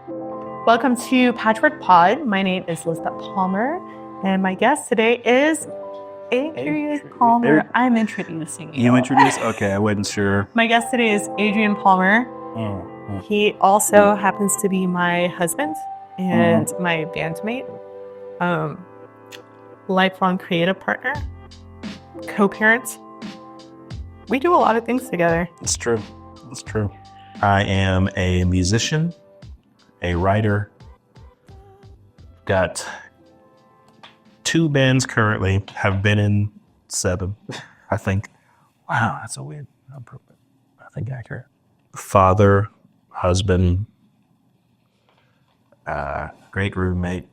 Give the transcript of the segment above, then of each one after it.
Welcome to Patchwork Pod. My name is Elizabeth Palmer, and my guest today is Adrien Palmer. I'm introducing you. You introduced? Okay, I wasn't sure. My guest today is Adrien Palmer. He also happens to be my husband and my bandmate, lifelong creative partner, co-parent. We do a lot of things together. It's true. It's true. I am a musician, a writer. Got 2 bands currently, have been in 7, I think. Wow, that's a weird, I think accurate. Father, husband, great roommate.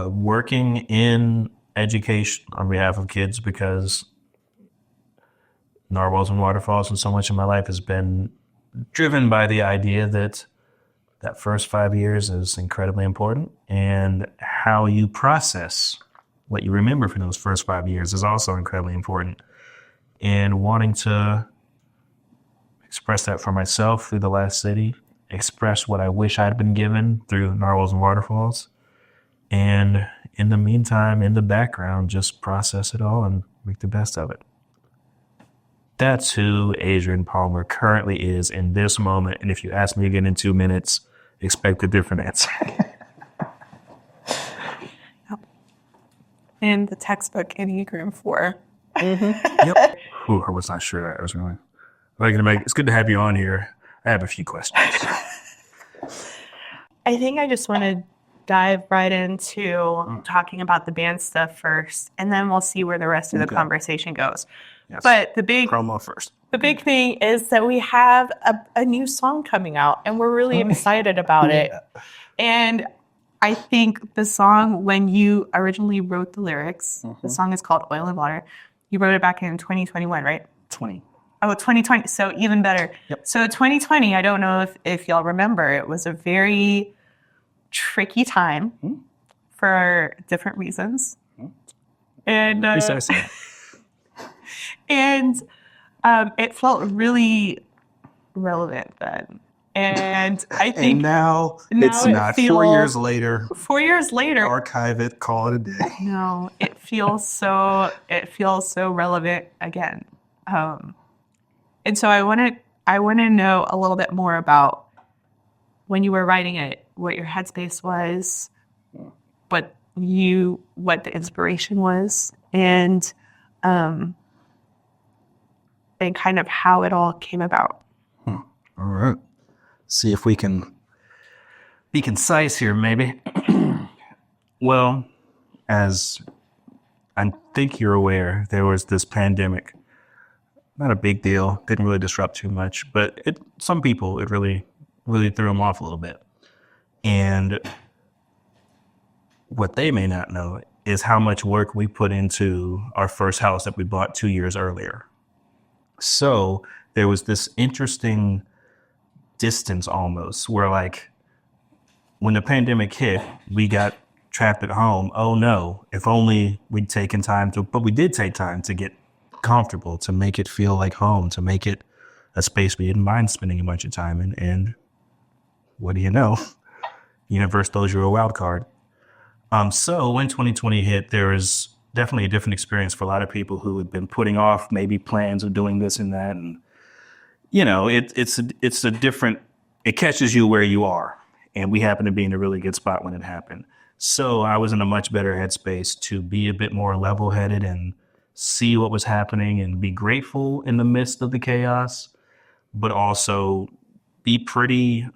Working in education on behalf of kids because Narwhals and Waterfalls and so much of my life has been driven by the idea that first 5 years is incredibly important, and how you process what you remember from those first 5 years is also incredibly important. And wanting to express that for myself through The Last City, express what I wish I'd been given through Narwhals and Waterfalls, and in the meantime, in the background, just process it all and make the best of it. That's who Adrien Palmer currently is in this moment. And if you ask me again in 2 minutes, expect a different answer. In the textbook Enneagram 4. Yep. Ooh, I was not sure that was really. It's good to have you on here. I have a few questions. I think I just want to dive right into talking about the band stuff first, and then we'll see where the rest of the conversation goes. Yes. But the big promo first. The big thing is that we have a new song coming out, and we're really excited about it. And I think the song, when you originally wrote the lyrics, the song is called Oil and Water. You wrote it back in 2021, right? 2020. So even better. Yep. So 2020, I don't know if y'all remember, it was a very tricky time for different reasons. And and it felt really relevant then. And I think now it's not. 4 years later. 4 years later. Archive it, call it a day. No, it feels so relevant again. And so I want to know a little bit more about when you were writing it, what your headspace was, what the inspiration was, and kind of how it all came about. All right. See if we can be concise here, maybe. Well, as I think you're aware, there was this pandemic. Not a big deal. Didn't really disrupt too much, but some people, it really, really threw them off a little bit. And what they may not know is how much work we put into our first house that we bought 2 years earlier. So there was this interesting distance almost where, like, when the pandemic hit, we got trapped at home. Oh no, if only we'd taken time but we did take time to get comfortable, to make it feel like home, to make it a space we didn't mind spending a bunch of time in. And what do you know? Universe throws you a wild card. So when 2020 hit, there was definitely a different experience for a lot of people who had been putting off maybe plans of doing this and that. And, you know, it's a different, it catches you where you are. And we happened to be in a really good spot when it happened. So I was in a much better headspace to be a bit more level-headed and see what was happening and be grateful in the midst of the chaos, but also be pretty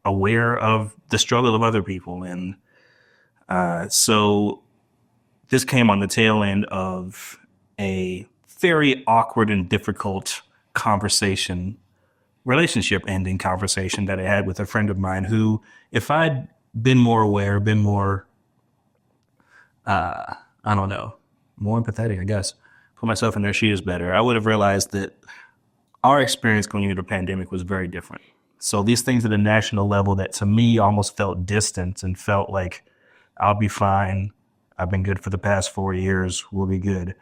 aware of the struggle of other people. And so this came on the tail end of a very awkward and difficult relationship ending conversation that I had with a friend of mine who, if I'd been more aware, been more, more empathetic, I guess, put myself in their shoes better, I would have realized that our experience going into the pandemic was very different. So these things at a national level that to me almost felt distant and felt like I'll be fine, I've been good for the past 4 years, we'll be good.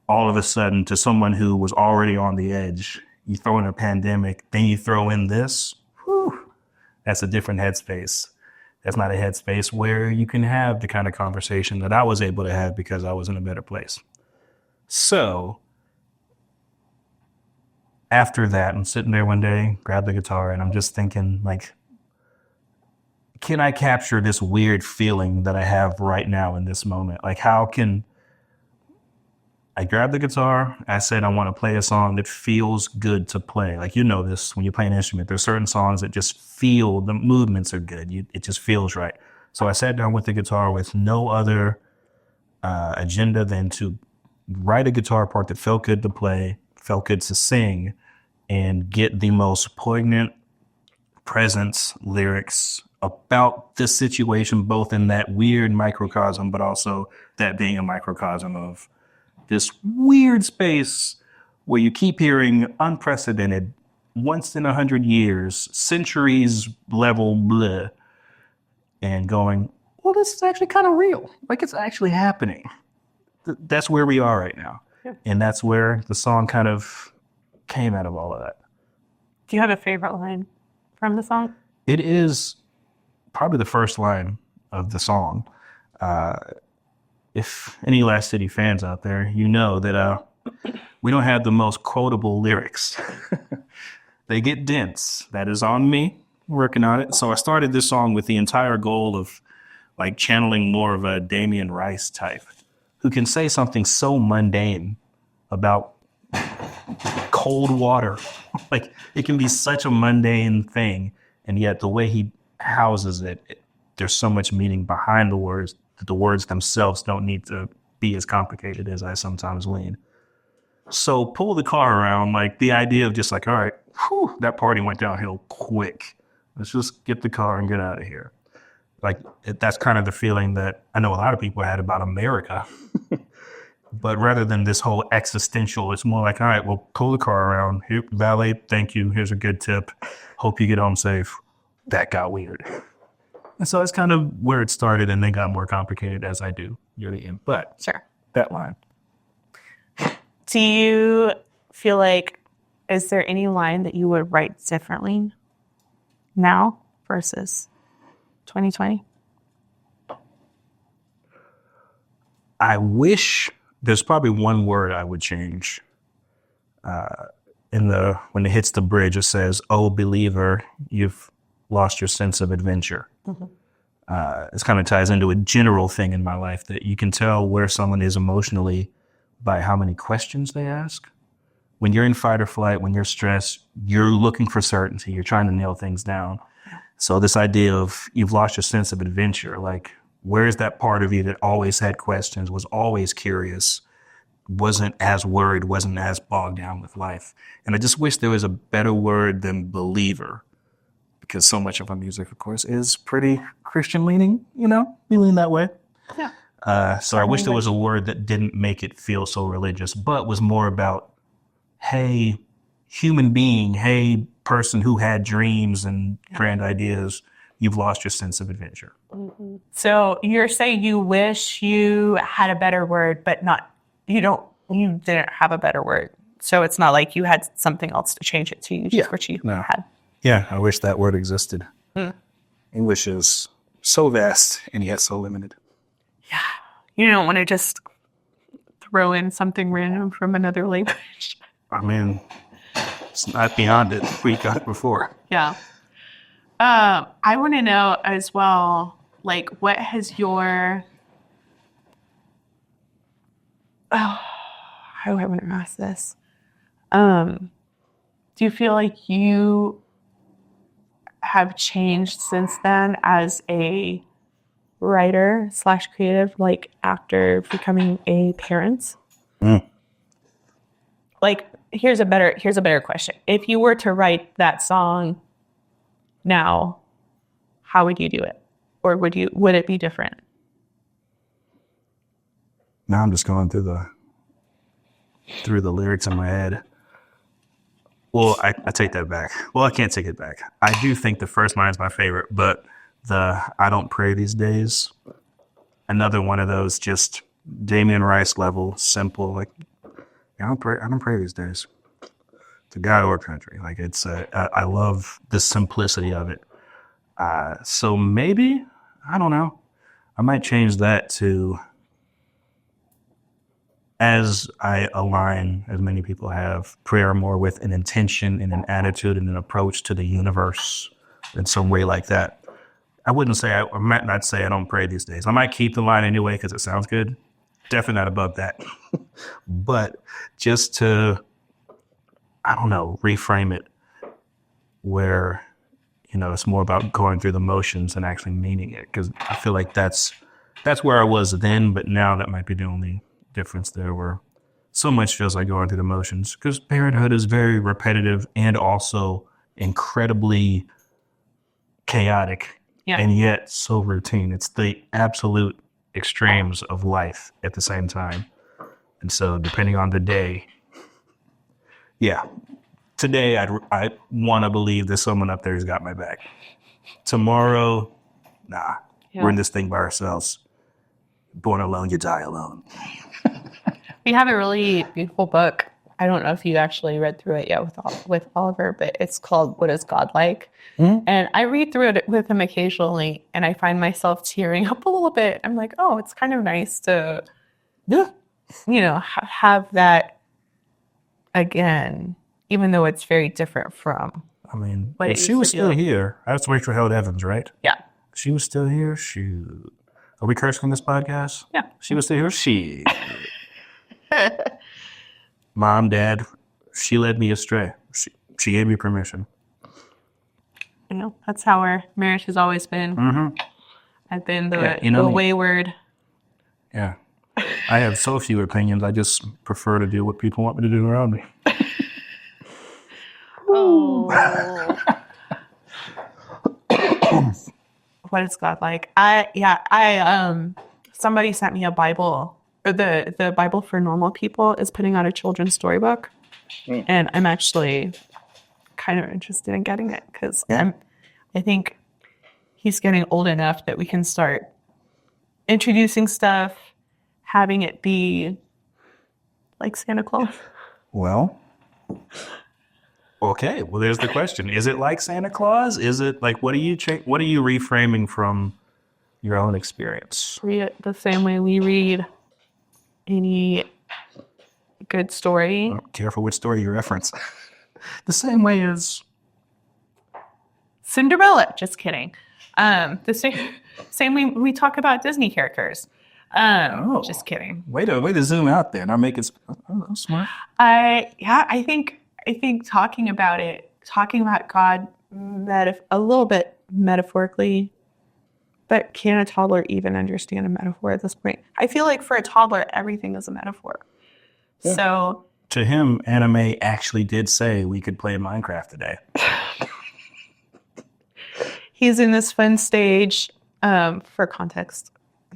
All of a sudden, to someone who was already on the edge, You throw in a pandemic, then you throw in this. Whew, that's a different headspace. That's not a headspace where you can have the kind of conversation that I was able to have because I was in a better place. So after that, I'm sitting there one day, grab the guitar, and I'm just thinking, like, can I capture this weird feeling that I have right now in this moment? Like, how can I grab the guitar? I said, I want to play a song that feels good to play. Like, you know this, when you play an instrument, there's certain songs that just feel, the movements are good. It just feels right. So I sat down with the guitar with no other agenda than to write a guitar part that felt good to play, felt good to sing, and get the most poignant presence lyrics about this situation, both in that weird microcosm, but also that being a microcosm of this weird space where you keep hearing unprecedented, once in 100 years, centuries level bleh, and going, well, this is actually kind of real. Like, it's actually happening. That's where we are right now. Yeah. And that's where the song kind of came out of all of that. Do you have a favorite line from the song? It is probably the first line of the song. If any Last City fans out there, you know that we don't have the most quotable lyrics. They get dense. That is on me, working on it. So I started this song with the entire goal of like channeling more of a Damien Rice type, who can say something so mundane about cold water. Like, it can be such a mundane thing, and yet the way he houses it, there's so much meaning behind the words that the words themselves don't need to be as complicated as I sometimes lean. So pull the car around, like the idea of just like, all right, whew, that party went downhill quick. Let's just get the car and get out of here. Like, that's kind of the feeling that I know a lot of people had about America. But rather than this whole existential, it's more like, all right, well, pull the car around. Here, valet, thank you. Here's a good tip. Hope you get home safe. That got weird. And so that's kind of where it started, and then got more complicated as I do near the end. But sure, that line. Do you feel like, is there any line that you would write differently now versus 2020? I wish there's probably one word I would change. When it hits the bridge, it says, "Oh, believer, you've lost your sense of adventure." Mm-hmm. It kind of ties into a general thing in my life that you can tell where someone is emotionally by how many questions they ask. When you're in fight or flight, when you're stressed, you're looking for certainty. You're trying to nail things down. So this idea of you've lost your sense of adventure, like, where's that part of you that always had questions, was always curious, wasn't as worried, wasn't as bogged down with life? And I just wish there was a better word than believer, because so much of our music, of course, is pretty Christian leaning, we lean that way. Yeah. So I wish there was a word that didn't make it feel so religious, but was more about, hey, human being, hey, person who had dreams and grand ideas, you've lost your sense of adventure. Mm-hmm. So you're saying you wish you had a better word, but you didn't have a better word. So it's not like you had something else to change it to. You just what you had. Yeah, I wish that word existed. English is so vast and yet so limited. Yeah. You don't want to just throw in something random from another language. I mean, it's not beyond it. We got it before. Yeah. I want to know as well, like, what has your... how do I want to ask this? Do you feel like you have changed since then as a writer / creative, like after becoming a parent? Like, here's a better question. If you were to write that song now, how would you do it? Or would it be different? Now I'm just going through the lyrics in my head. Well, I take that back. Well, I can't take it back. I do think the first line is my favorite, but the "I don't pray these days," another one of those just Damien Rice level, simple, like, I don't pray these days. to God or country. Like I love the simplicity of it. So maybe, I don't know, I might change that to, as I align, as many people have, prayer more with an intention and an attitude and an approach to the universe in some way like that. I might not say I don't pray these days. I might keep the line anyway because it sounds good. Definitely not above that. But just to, I don't know, reframe it where, it's more about going through the motions and actually meaning it. Because I feel like that's where I was then, but now that might be the only difference there, where so much feels like going through the motions. Because parenthood is very repetitive and also incredibly chaotic, and yet so routine. It's the absolute extremes of life at the same time. And so depending on the day, today I want to believe there's someone up there who's got my back. Tomorrow, nah, we're in this thing by ourselves. Born alone, you die alone. We have a really beautiful book. I don't know if you actually read through it yet with Oliver, but it's called What Is God Like? Mm-hmm. And I read through it with him occasionally, and I find myself tearing up a little bit. I'm like, oh, it's kind of nice to, have that again, even though it's very different from. I mean, if she was still here, that's Rachel Held Evans, right? Yeah. If she was still here, shoot. Are we cursing this podcast? Yeah. She was still here, she. Mom, Dad, she led me astray. She gave me permission. That's how our marriage has always been. Mm-hmm. I've been the wayward. Yeah. I have so few opinions. I just prefer to do what people want me to do around me. Oh. What is God like? Somebody sent me a Bible. Or the Bible for Normal People is putting out a children's storybook. And I'm actually kind of interested in getting it because I think he's getting old enough that we can start introducing stuff, having it be like Santa Claus. Well, okay. Well, there's the question. Is it like Santa Claus? Is it like, what are you reframing from your own experience? Read it the same way we read any good story. Oh, careful which story you reference. The same way as Cinderella. Just kidding. The same way we talk about Disney characters. Just kidding. Way to zoom out there. Now make it smart. I think talking about God a little bit metaphorically. But can a toddler even understand a metaphor at this point? I feel like for a toddler, everything is a metaphor. Yeah. So to him, anime actually did say we could play Minecraft today. He's in this fun stage, for context,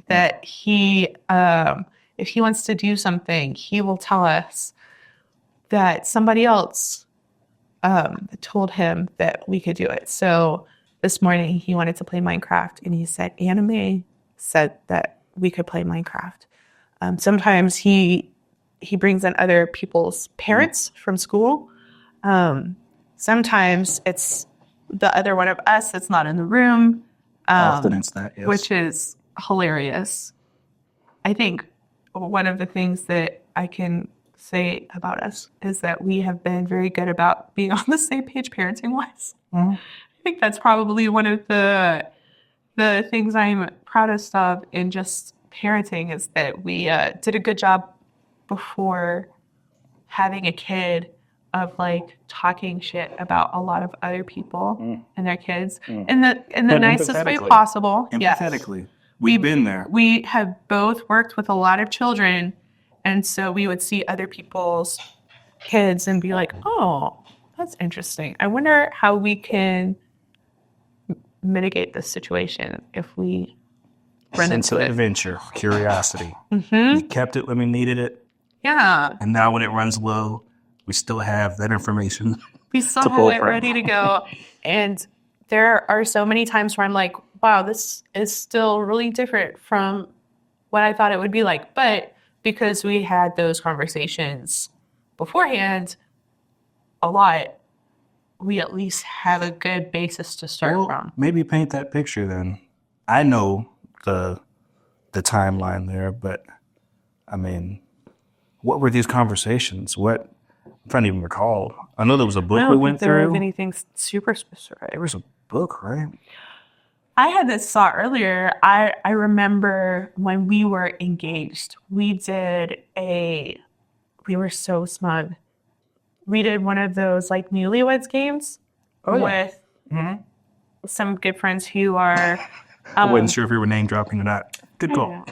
that he, if he wants to do something, he will tell us that somebody else told him that we could do it. So this morning, he wanted to play Minecraft, and he said, anime said that we could play Minecraft. Sometimes he brings in other people's parents from school. Sometimes it's the other one of us that's not in the room. Often it's that, yes. Which is hilarious. I think one of the things that I can say about us is that we have been very good about being on the same page parenting-wise. Mm-hmm. I think that's probably one of the things I'm proudest of in just parenting is that we did a good job before having a kid of like talking shit about a lot of other people and their kids in the nicest way possible. Empathetically. Yes. We've been there. We have both worked with a lot of children, and so we would see other people's kids and be like, oh, that's interesting. I wonder how we can mitigate this situation if we run into it. Adventure, curiosity. Mm-hmm. We kept it when we needed it. Yeah. And now when it runs low, we still have that information. We still have it ready to go. And there are so many times where I'm like, wow, this is still really different from what I thought it would be like. But because we had those conversations beforehand, a lot, we at least have a good basis to start from. Maybe paint that picture then. I know the timeline there, but I mean, what were these conversations? I'm trying to even recall. I know there was a book we went There was through. anything super specific. There was a book, right? I had this thought earlier. I remember when we were engaged, we were so smug. We did one of those like newlyweds games with some good friends who are. I wasn't sure if you were name dropping or not. Good call.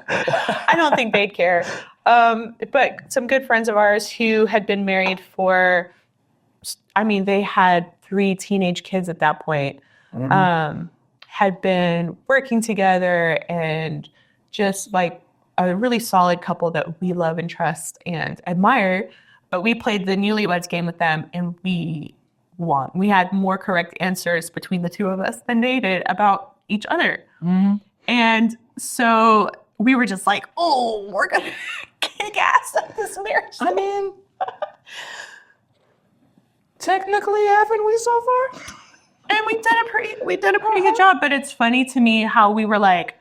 I don't think they'd care. But some good friends of ours who had been married they had 3 teenage kids at that point, had been working together and just like a really solid couple that we love and trust and admire. But we played the newlyweds game with them and we won. We had more correct answers between the two of us than they did about each other. Mm-hmm. And so we were just like, oh, we're going to kick ass at this marriage. I mean, technically, haven't we so far? And we did a pretty good job. But it's funny to me how we were like,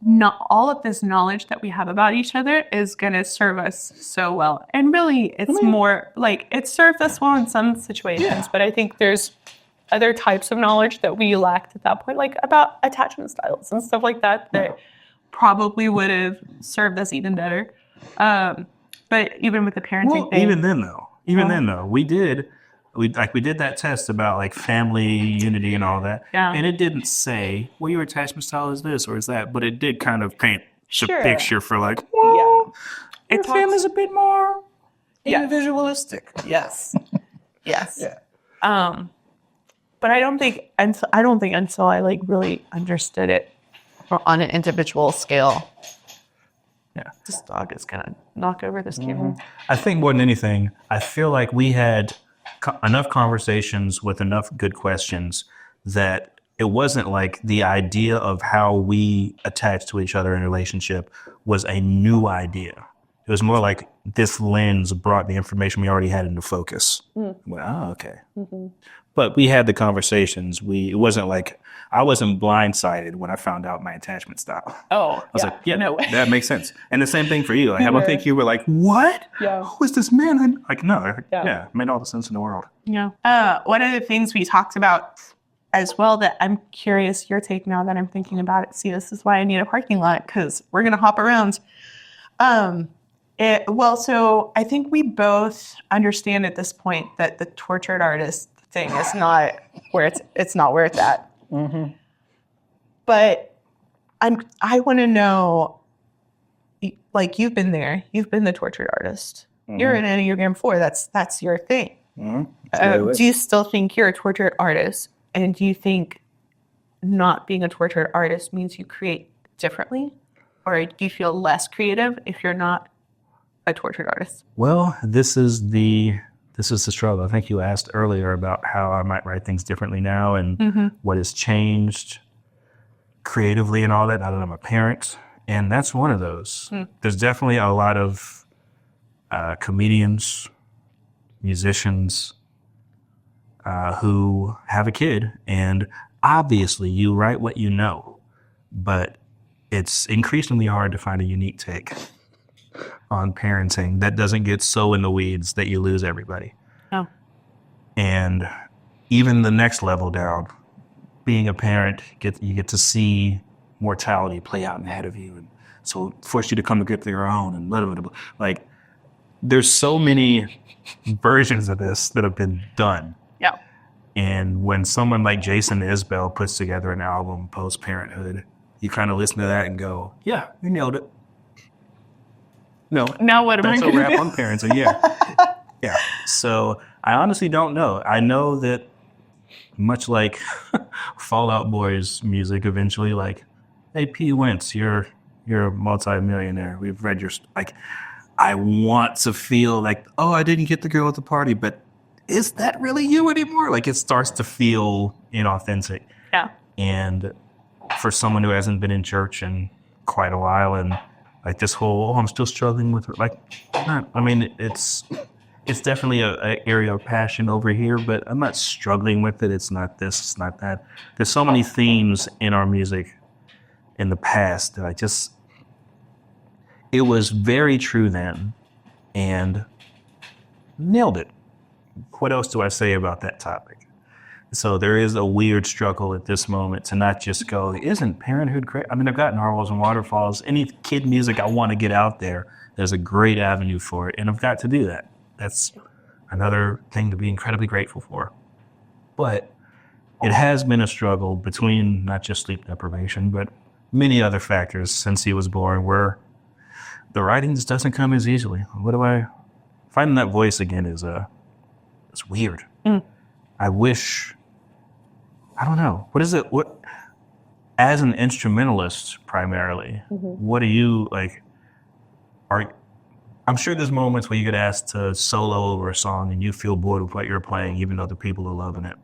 not all of this knowledge that we have about each other is going to serve us so well. And really, it's more like it served us well in some situations. But I think there's other types of knowledge that we lacked at that point, like about attachment styles and stuff like that, that probably would have served us even better. But even with the parenting thing. Even then though, we did that test about like family unity and all that. Yeah. And it didn't say, well, your attachment style is this or is that, but it did kind of paint the picture for like, well, your family's a bit more individualistic. Yes. Yes. Yeah. But I don't think until I like really understood it on an individual scale. Yeah. This dog is gonna knock over this table. I think more than anything, I feel like we had enough conversations with enough good questions that it wasn't like the idea of how we attach to each other in a relationship was a new idea. It was more like this lens brought the information we already had into focus. Well, okay. Mm-hmm. But we had the conversations. It wasn't like I wasn't blindsided when I found out my attachment style. Oh, I was like, that makes sense. And the same thing for you. Like, I don't think you were like, what? Yeah. Who is this man? It made all the sense in the world. Yeah. One of the things we talked about as well that I'm curious your take now that I'm thinking about it. See, this is why I need a parking lot because we're going to hop around. So I think we both understand at this point that the tortured artist thing is not where it's not where it's at. Mm-hmm. But I want to know, like you've been there, you've been the tortured artist. Mm-hmm. You're in Enneagram 4. That's your thing. Mm-hmm. Do you still think you're a tortured artist? And do you think not being a tortured artist means you create differently, or do you feel less creative if you're not a tortured artist? Well, this is the struggle. I think you asked earlier about how I might write things differently now and what has changed creatively and all that now that I'm a parent. And that's one of those. There's definitely a lot of comedians, musicians who have a kid. And obviously you write what you know, but it's increasingly hard to find a unique take on parenting that doesn't get so in the weeds that you lose everybody. Oh. And even the next level down, being a parent, you get to see mortality play out ahead of you, and so force you to come to grip with your own and blah, blah, blah. Like, there's so many versions of this that have been done. Yeah. And when someone like Jason Isbell puts together an album post-parenthood, you kind of listen to that and go, yeah, you nailed it. No. Now what am I going to do? That's a wrap on parenting, yeah. Yeah. So I honestly don't know. I know that much like Fall Out Boy's music eventually, like, hey, P. Wentz, you're a multi-millionaire. We've read your... Like, I want to feel like, oh, I didn't get the girl at the party, but is that really you anymore? Like, it starts to feel inauthentic. Yeah. And for someone who hasn't been in church in quite a while and like this whole, I'm still struggling with her. Like, I mean, it's it's definitely a area of passion over here, but I'm not struggling with it. It's not this, it's not that. There's so many themes in our music in the past that it was very true then and nailed it. What else do I say about that topic? So there is a weird struggle at this moment to not just go, isn't parenthood great? I mean, I've got Narwhals and Waterfalls. Any kid music I want to get out there, there's a great avenue for it, and I've got to do that. That's another thing to be incredibly grateful for. But it has been a struggle between not just sleep deprivation, but many other factors since he was born, where the writing just doesn't come as easily. Finding that voice again it's weird. I wish, I don't know. What is it? As an instrumentalist primarily, what do you like? I'm sure there's moments where you get asked to solo over a song and you feel bored with what you're playing, even though the people are loving it.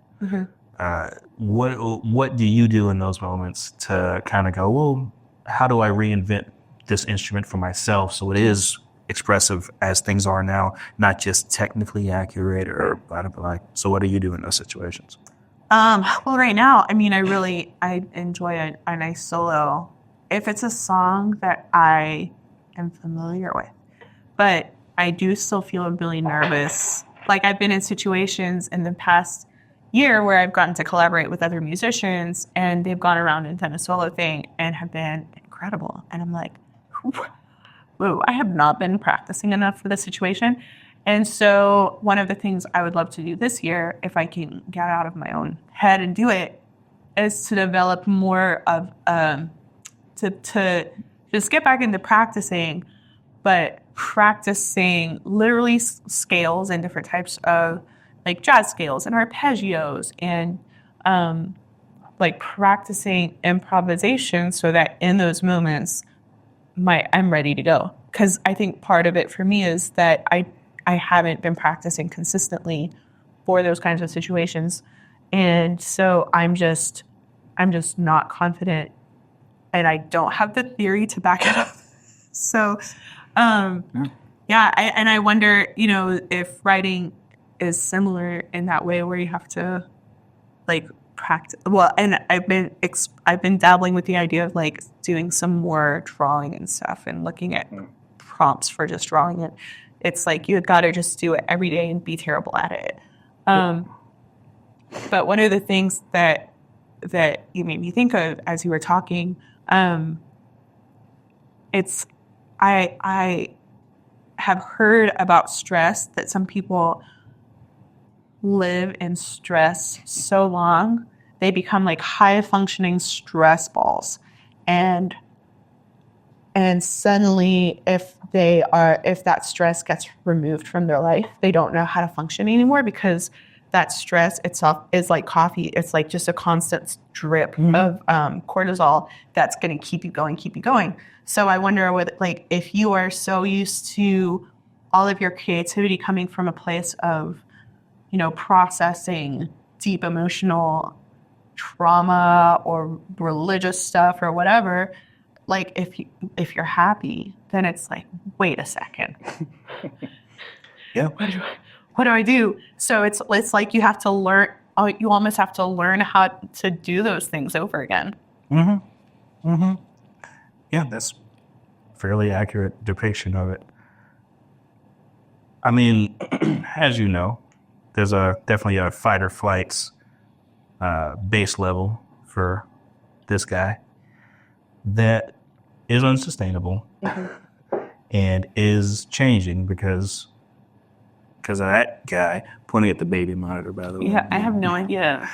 What do you do in those moments to kind of go, well, how do I reinvent this instrument for myself so it is expressive as things are now, not just technically accurate or blah, blah, blah. So what do you do in those situations? Well, right now, I mean, I enjoy a nice solo if it's a song that I am familiar with, but I do still feel really nervous. Like I've been in situations in the past year where I've gotten to collaborate with other musicians and they've gone around and done a solo thing and have been incredible. And I'm like, whoa, I have not been practicing enough for this situation. And so one of the things I would love to do this year, if I can get out of my own head and do it, is to develop more of, to just get back into practicing, but practicing literally scales and different types of like jazz scales and arpeggios and like practicing improvisation so that in those moments, I'm ready to go. Because I think part of it for me is that I haven't been practicing consistently for those kinds of situations. And so I'm just not confident and I don't have the theory to back it up. So, I wonder, if writing is similar in that way where you have to like practice. Well, and I've been dabbling with the idea of like doing some more drawing and stuff and looking at prompts for just drawing it. It's like you got to just do it every day and be terrible at it. But one of the things that you made me think of as you were talking, it's I have heard about stress, that some people live in stress so long they become like high functioning stress balls, and suddenly if that stress gets removed from their life, they don't know how to function anymore, because that stress itself is like coffee. It's like just a constant drip of cortisol that's going to keep you going. So I wonder if you are so used to all of your creativity coming from a place of, processing deep emotional trauma or religious stuff or whatever, like if you're happy, then it's like, wait a second. Yeah. What do I do? So it's like you have to learn. You almost have to learn how to do those things over again. Yeah, that's a fairly accurate depiction of it. I mean, as you know, there's definitely a fight or flights base level for this guy that is unsustainable and is changing because of that guy pointing at the baby monitor, by the way. Yeah, I have no idea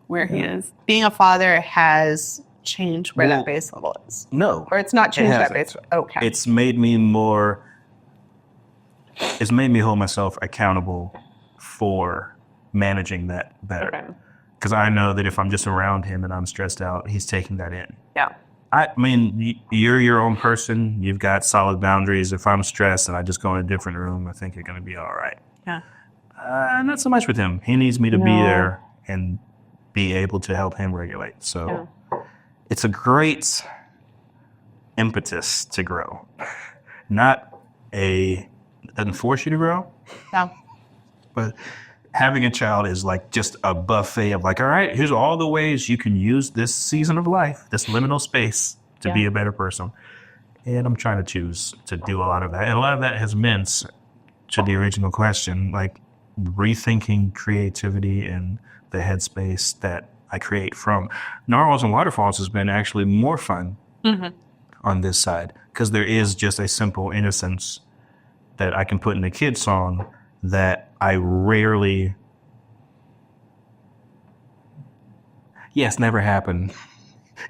where he is. Being a father has changed where that base level is. No. Or it's not changed that base. Okay. It's made me hold myself accountable for managing that better. Because I know that if I'm just around him and I'm stressed out, he's taking that in. Yeah. I mean, you're your own person. You've got solid boundaries. If I'm stressed and I just go in a different room, I think you're going to be all right. Yeah. Not so much with him. He needs me to be there and be able to help him regulate. So it's a great impetus to grow. It doesn't force you to grow. No. But having a child is like just a buffet of like, all right, here's all the ways you can use this season of life, this liminal space to be a better person. And I'm trying to choose to do a lot of that. And a lot of that has meant, to the original question, like rethinking creativity and the headspace that I create from Narwhals and Waterfalls has been actually more fun on this side because there is just a simple innocence that I can put in a kid's song that I rarely. Yes, never happened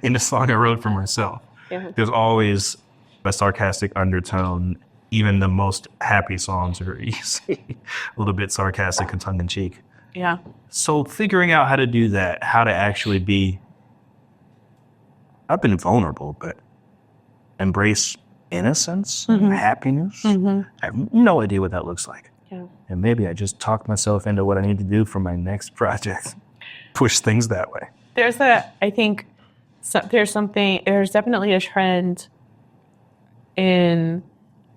in the song I wrote for myself. There's always a sarcastic undertone. Even the most happy songs are easy, a little bit sarcastic and tongue-in-cheek. Yeah. So figuring out how to do that, how to actually be, I've been vulnerable, but embrace innocence, happiness. I have no idea what that looks like. Yeah. And maybe I just talked myself into what I need to do for my next project. Push things that way. There's definitely a trend in,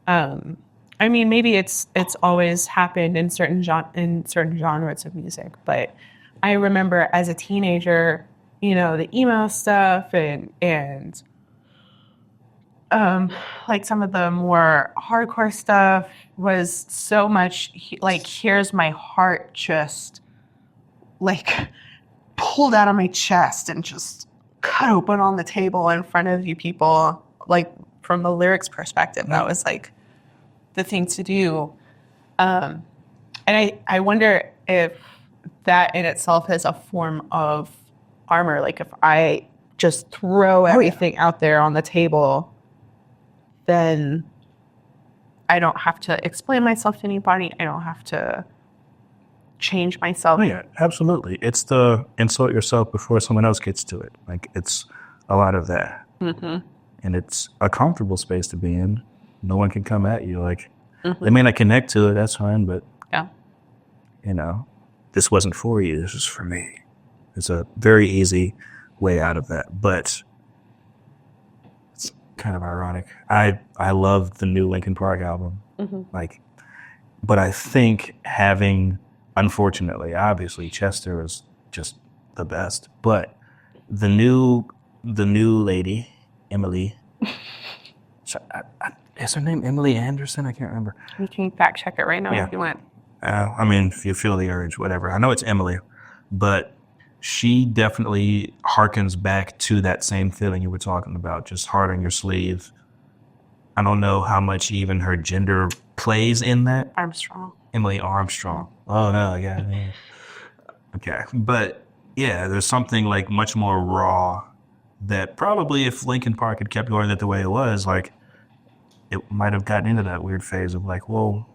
I mean, maybe it's always happened in certain genres of music, but I remember as a teenager, the emo stuff and like some of the more hardcore stuff was so much like, here's my heart just like pulled out of my chest and just cut open on the table in front of you people. Like from the lyrics perspective, that was like the thing to do. And I wonder if that in itself is a form of armor. Like if I just throw everything out there on the table, then I don't have to explain myself to anybody. I don't have to change myself. Oh, yeah, absolutely. It's the insult yourself before someone else gets to it. Like it's a lot of that. And it's a comfortable space to be in. No one can come at you. Like they may not connect to it. That's fine. But, this wasn't for you. This is for me. It's a very easy way out of that. But it's kind of ironic. I love the new Linkin Park album. But I think unfortunately, obviously, Chester is just the best. But the new lady, Emily, is her name Emily Anderson? I can't remember. You can fact check it right now if you want. I mean, if you feel the urge, whatever. I know it's Emily, but she definitely harkens back to that same feeling you were talking about, just heart on your sleeve. I don't know how much even her gender plays in that. Armstrong. Emily Armstrong. Oh, no, yeah. Okay. But, yeah, there's something, like, much more raw that probably if Linkin Park had kept going the way it was, like, it might have gotten into that weird phase of, like, well,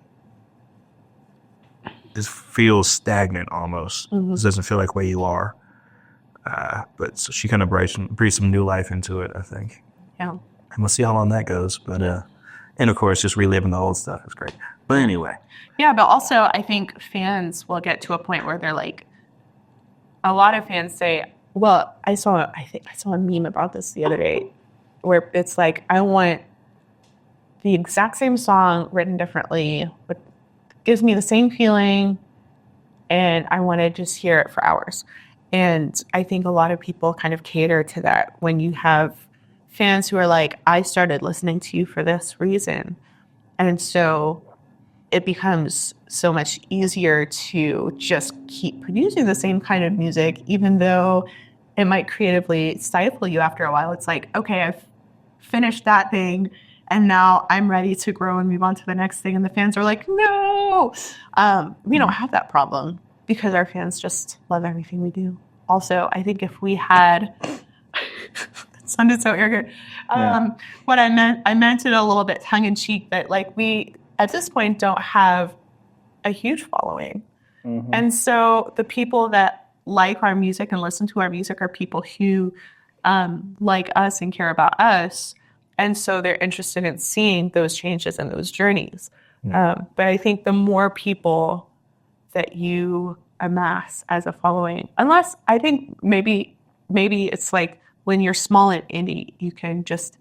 this feels stagnant almost. This doesn't feel like where you are. But so she kind of breathed some new life into it, I think. Yeah. And we'll see how long that goes. But, and of course, just reliving the old stuff is great. But anyway. Yeah, but also I think fans will get to a point where they're like, a lot of fans say, well, I saw a meme about this the other day where it's like, I want the exact same song written differently, but gives me the same feeling, and I want to just hear it for hours. And I think a lot of people kind of cater to that when you have fans who are like, I started listening to you for this reason. And so it becomes so much easier to just keep producing the same kind of music, even though it might creatively stifle you after a while. It's like, okay, I've finished that thing, and now I'm ready to grow and move on to the next thing. And the fans are like, no. We don't have that problem because our fans just love everything we do. Also, I think if we had, it sounded so arrogant. What I meant it a little bit tongue in cheek, that like we, at this point, don't have a huge following. And so the people that like our music and listen to our music are people who like us and care about us. And so they're interested in seeing those changes and those journeys. But I think the more people that you amass as a following, unless I think maybe it's like when you're small and indie, you can just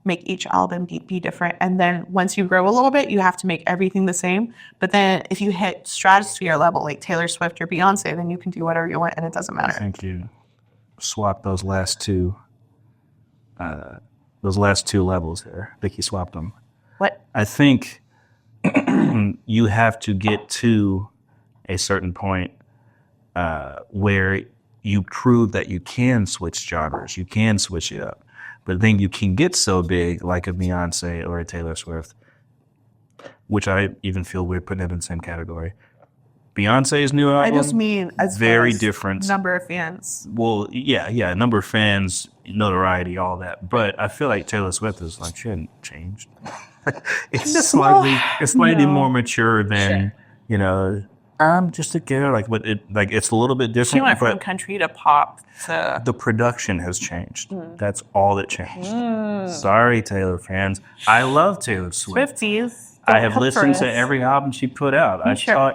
make each album be different. And then once you grow a little bit, you have to make everything the same. But then if you hit stratosphere level, like Taylor Swift or Beyonce, then you can do whatever you want and it doesn't matter. I think you swapped those last two levels there. I think you swapped them. What? I think you have to get to a certain point where you prove that you can switch genres, you can switch it up. But then you can get so big, like a Beyonce or a Taylor Swift, which I even feel weird putting it in the same category. Beyonce's new album, I just mean as very far as different number of fans. Well, yeah, number of fans, notoriety, all that. But I feel like Taylor Swift is like she hadn't changed. It's slightly more mature than I'm just a girl. Like it's a little bit different. She went from country to pop. The production has changed. That's all that changed. Sorry, Taylor fans. I love Taylor Swift. Swifties. I have listened to every album she put out.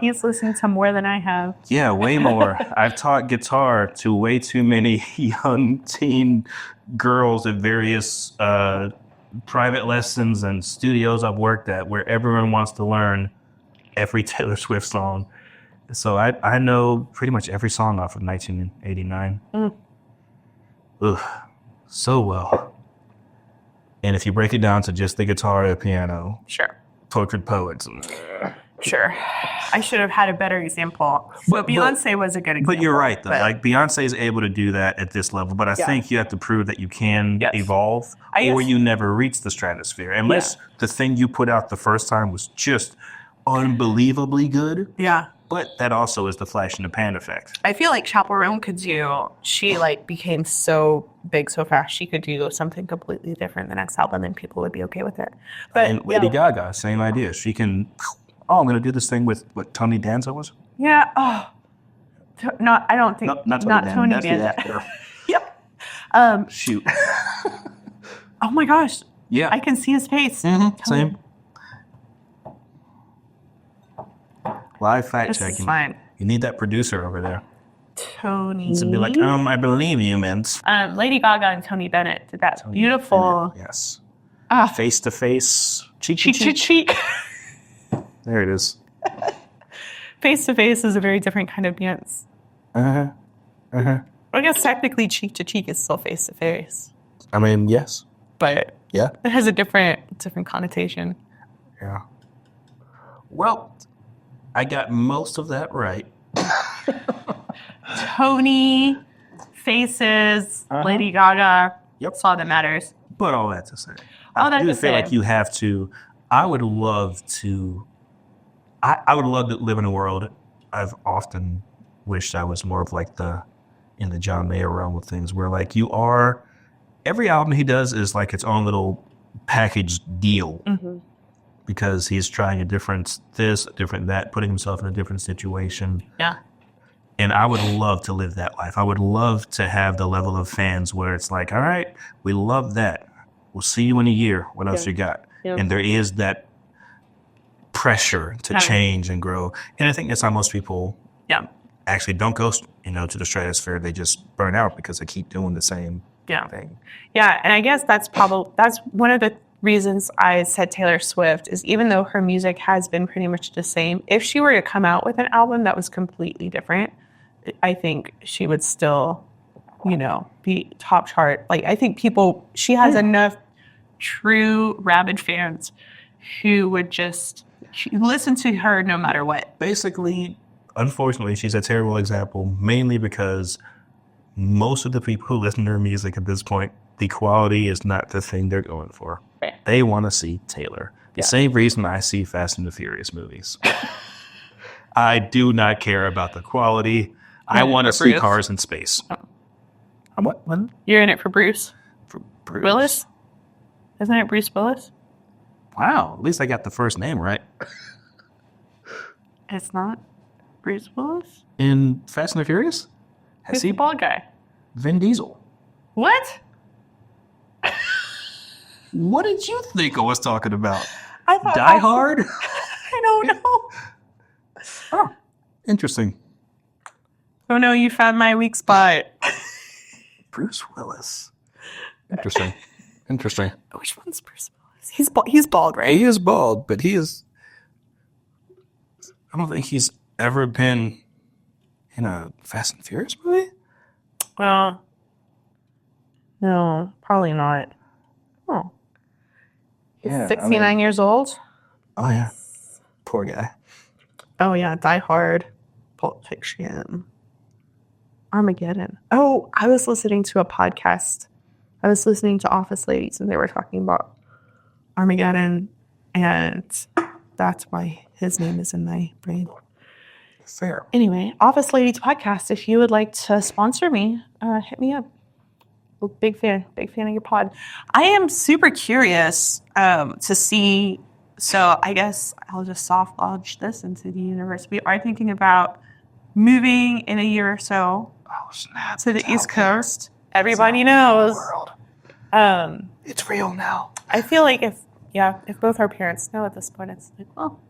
He's listened to more than I have. Yeah, way more. I've taught guitar to way too many young teen girls at various private lessons and studios I've worked at where everyone wants to learn every Taylor Swift song. So I know pretty much every song off of 1989. Ugh, so well. And if you break it down to just the guitar or the piano. Sure. Portrait poets. Sure. I should have had a better example. But Beyonce was a good example. But you're right, though. Like, Beyonce is able to do that at this level. But I think you have to prove that you can evolve or you never reach the stratosphere. Unless the thing you put out the first time was just unbelievably good. Yeah. But that also is the flash in the pan effect. I feel like Chaperone could do, she became so big so fast, she could do something completely different the next album and people would be okay with it. But and Lady Gaga, same idea. She can, I'm going to do this thing with what Tony Danza was? Yeah. Oh. No, I don't think, not Tony Danza. Yep. Shoot. Oh my gosh. Yeah. I can see his face. Same. Live fact checking. This is fine. You need that producer over there. Tony. To be like, I believe you, Mint. Lady Gaga and Tony Bennett did that beautiful. Bennett, yes. Ah. Face to face. Cheek. There it is. Face to face is a very different kind of dance. I guess technically cheek to cheek is still face to face. I mean, yes. But yeah, it has a different connotation. Yeah. Well, I got most of that right. Tony, faces, Lady Gaga. Yep. That's all that matters. But all that to say, I do feel like you have to. I would love to. I would love to live in a world. I've often wished I was more of like in the John Mayer realm of things, where like you are. Every album he does is like its own little package deal. Because he's trying a different this, a different that, putting himself in a different situation. Yeah. And I would love to live that life. I would love to have the level of fans where it's like, all right, we love that. We'll see you in a year. What else you got? Yeah. And there is that pressure to change and grow. And I think that's how most people actually don't go, to the stratosphere. They just burn out because they keep doing the same thing. Yeah, and I guess that's one of the reasons I said Taylor Swift is even though her music has been pretty much the same, if she were to come out with an album that was completely different, I think she would still, be top chart. Like, I think she has enough true rabid fans who would just listen to her no matter what. Basically, unfortunately, she's a terrible example, mainly because most of the people who listen to her music at this point, the quality is not the thing they're going for. Right. They want to see Taylor. The same reason I see Fast and the Furious movies. I do not care about the quality. I want to see cars in space. Oh. What? You're in it for Bruce? For Bruce. Willis? Isn't it Bruce Willis? Wow. At least I got the first name right. It's not Bruce Willis? In Fast and the Furious? Who's the bald guy? Vin Diesel. What? What did you think I was talking about? I thought Die Hard? I don't know. Oh, interesting. Oh no, you found my weak spot. Bruce Willis. Interesting. Interesting. Which one's Bruce Willis? He's bald, right? He is bald, but he is. I don't think he's ever been in a Fast and Furious movie. Well, no, probably not. Oh. He's 69 years old. Oh, yeah. Poor guy. Oh, yeah. Die Hard, Pulp Fiction, Armageddon. Oh, I was listening to a podcast. I was listening to Office Ladies, and they were talking about Armageddon, and that's why his name is in my brain. Fair. Anyway, Office Ladies podcast. If you would like to sponsor me, hit me up. Big fan of your pod. I am super curious to see. So I guess I'll just soft launch this into the universe. We are thinking about moving in a year or so to the East Coast. Everybody knows. It's real now. I feel like if both our parents know at this point, it's like, well,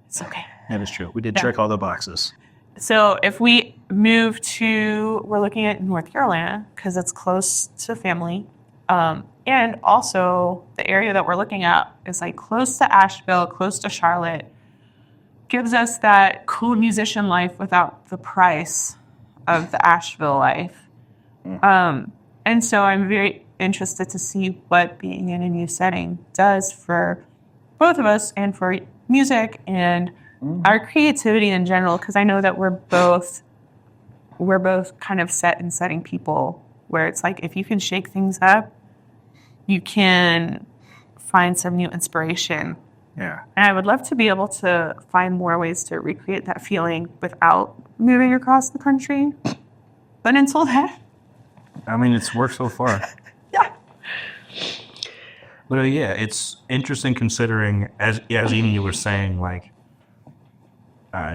it's okay. That is true. We did check all the boxes. So if we move we're looking at North Carolina because it's close to family. And also the area that we're looking at is like close to Asheville, close to Charlotte. Gives us that cool musician life without the price of the Asheville life. And so I'm very interested to see what being in a new setting does for both of us and for music and our creativity in general, because I know that we're both kind of set and setting people where it's like if you can shake things up, you can find some new inspiration. Yeah. And I would love to be able to find more ways to recreate that feeling without moving across the country. But until then, I mean, it's worked so far. yeah. But yeah, it's interesting considering, as even you were saying, like,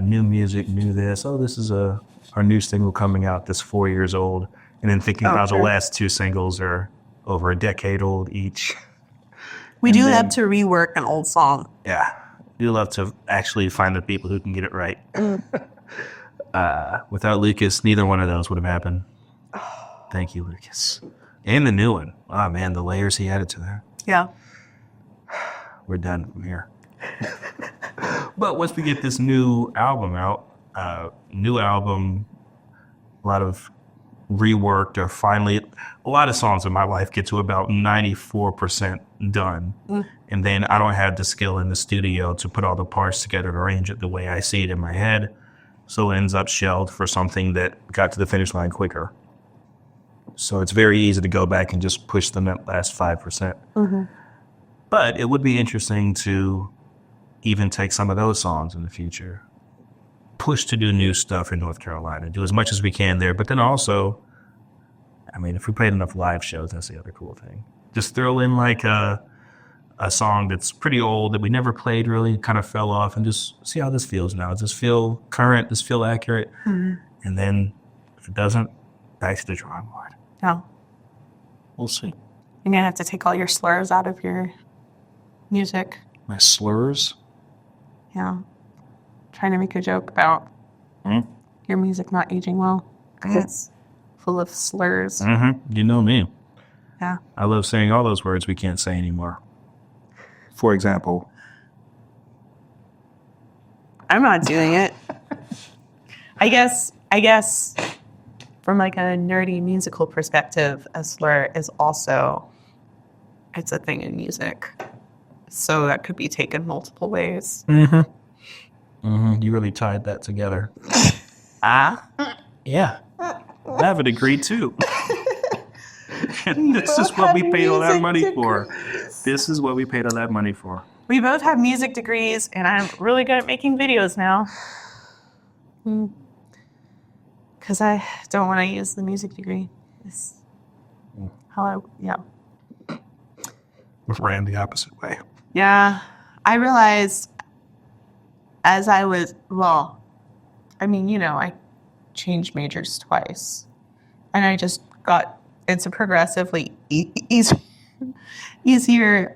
new music, new this. Oh, this is our new single coming out that's 4 years old. And then thinking about the last two singles are over a decade old each. We do love to rework an old song. Yeah. We love to actually find the people who can get it right. Without Lucas, neither one of those would have happened. Thank you, Lucas. And the new one. Oh, man, the layers he added to that. Yeah. We're done from here. But once we get this new album out, a lot of reworked or finally, a lot of songs in my life get to about 94% done. And then I don't have the skill in the studio to put all the parts together to arrange it the way I see it in my head. So it ends up shelved for something that got to the finish line quicker. So it's very easy to go back and just push them that last 5%. But it would be interesting to even take some of those songs in the future, push to do new stuff in North Carolina, do as much as we can there. But then also, I mean, if we played enough live shows, that's the other cool thing. Just throw in like a song that's pretty old that we never played really, kind of fell off, and just see how this feels now. Does this feel current? Does this feel accurate? And then if it doesn't, back to the drawing board. No. We'll see. You're going to have to take all your slurs out of your music. My slurs? Yeah. Trying to make a joke about your music not aging well because it's full of slurs. You know me. Yeah. I love saying all those words we can't say anymore. For example. I'm not doing it. I guess from like a nerdy musical perspective, a slur is also, it's a thing in music. So that could be taken multiple ways. You really tied that together. Yeah. I have a degree too. And this is what we paid all that money for. This is what we paid all that money for. We both have music degrees, and I'm really good at making videos now. Because I don't want to use the music degree. It's how We ran the opposite way. Yeah. I realized as I was, I changed majors twice. And I just got into progressively easier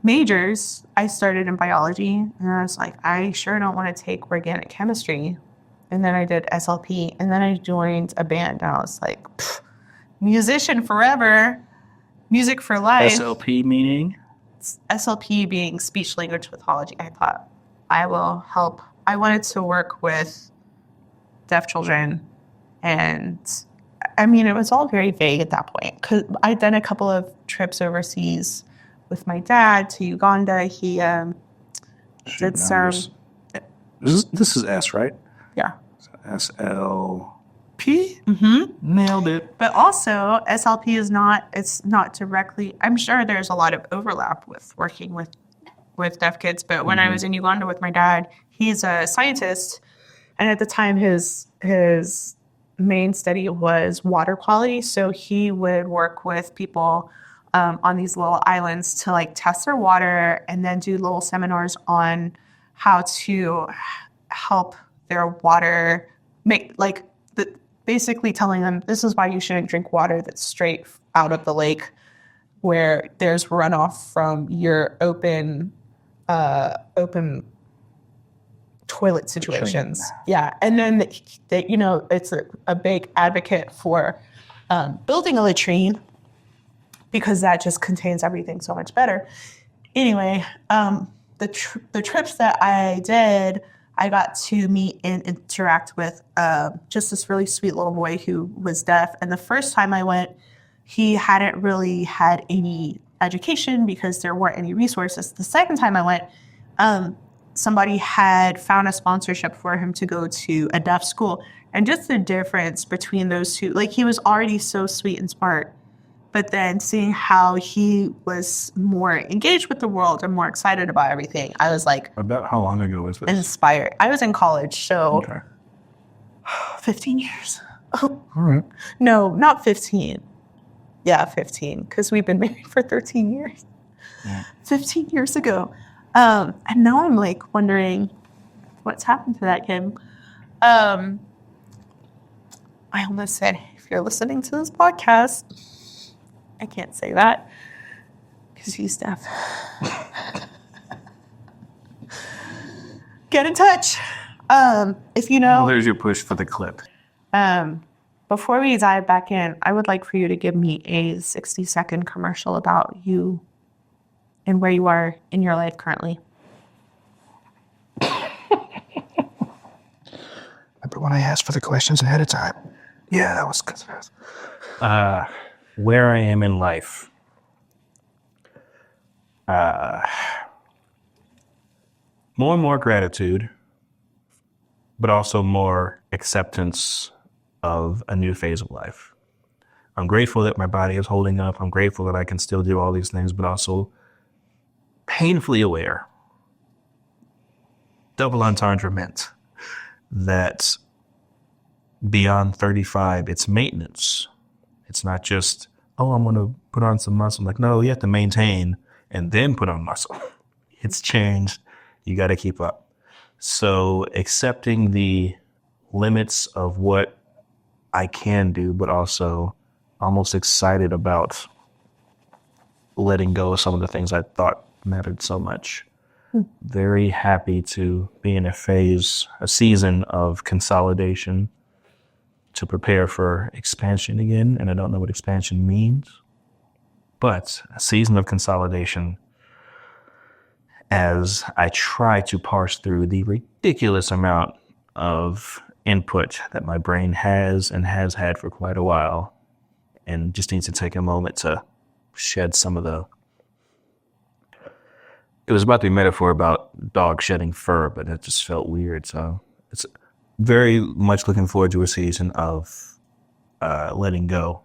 majors. I started in biology, and I was like, I sure don't want to take organic chemistry. And then I did SLP, and then I joined a band, and I was like, musician forever. Music for Life. SLP meaning? SLP being speech language pathology. I thought I will help. I wanted to work with deaf children, and I mean, it was all very vague at that point because I'd done a couple of trips overseas with my dad to Uganda. He did some. This is S, right? Yeah. SLP? Mm-hmm. Nailed it. But also, SLP is not, it's not directly, I'm sure there's a lot of overlap with working with deaf kids. But when I was in Uganda with my dad, he's a scientist. And at the time, his main study was water quality. So he would work with people on these little islands to like test their water and then do little seminars on how to help their water make like basically telling them this is why you shouldn't drink water that's straight out of the lake where there's runoff from your open toilet situations. Yeah. And then they, it's a big advocate for building a latrine because that just contains everything so much better. Anyway, the trips that I did, I got to meet and interact with just this really sweet little boy who was deaf. And the first time I went, he hadn't really had any education because there weren't any resources. The second time I went, somebody had found a sponsorship for him to go to a deaf school. And just the difference between those two, like he was already so sweet and smart, but then seeing how he was more engaged with the world and more excited about everything, I was like... About how long ago was this? Inspired. I was in college, so... Okay. 15 years. All right. No, not 15. Yeah, 15, because we've been married for 13 years. Yeah. 15 years ago. And now I'm like wondering what's happened to that kid. I almost said, if you're listening to this podcast... I can't say that because he's deaf. Get in touch. If you know. Well, there's your push for the clip. Before we dive back in, I would like for you to give me a 60-second commercial about you and where you are in your life currently. Remember when I asked for the questions ahead of time? Yeah, that was good. Where I am in life. More and more gratitude, but also more acceptance of a new phase of life. I'm grateful that my body is holding up. I'm grateful that I can still do all these things, but also painfully aware, double entendre meant, that beyond 35, it's maintenance. It's not just, oh, I'm going to put on some muscle. Like, no, you have to maintain and then put on muscle. It's changed. You got to keep up. So accepting the limits of what I can do, but also almost excited about letting go of some of the things I thought mattered so much. Very happy to be in a season of consolidation, to prepare for expansion again. And I don't know what expansion means, but a season of consolidation as I try to parse through the ridiculous amount of input that my brain has and has had for quite a while, and just needs to take a moment to shed some of the... It was about to be a metaphor about dog shedding fur, but it just felt weird. So it's very much looking forward to a season of letting go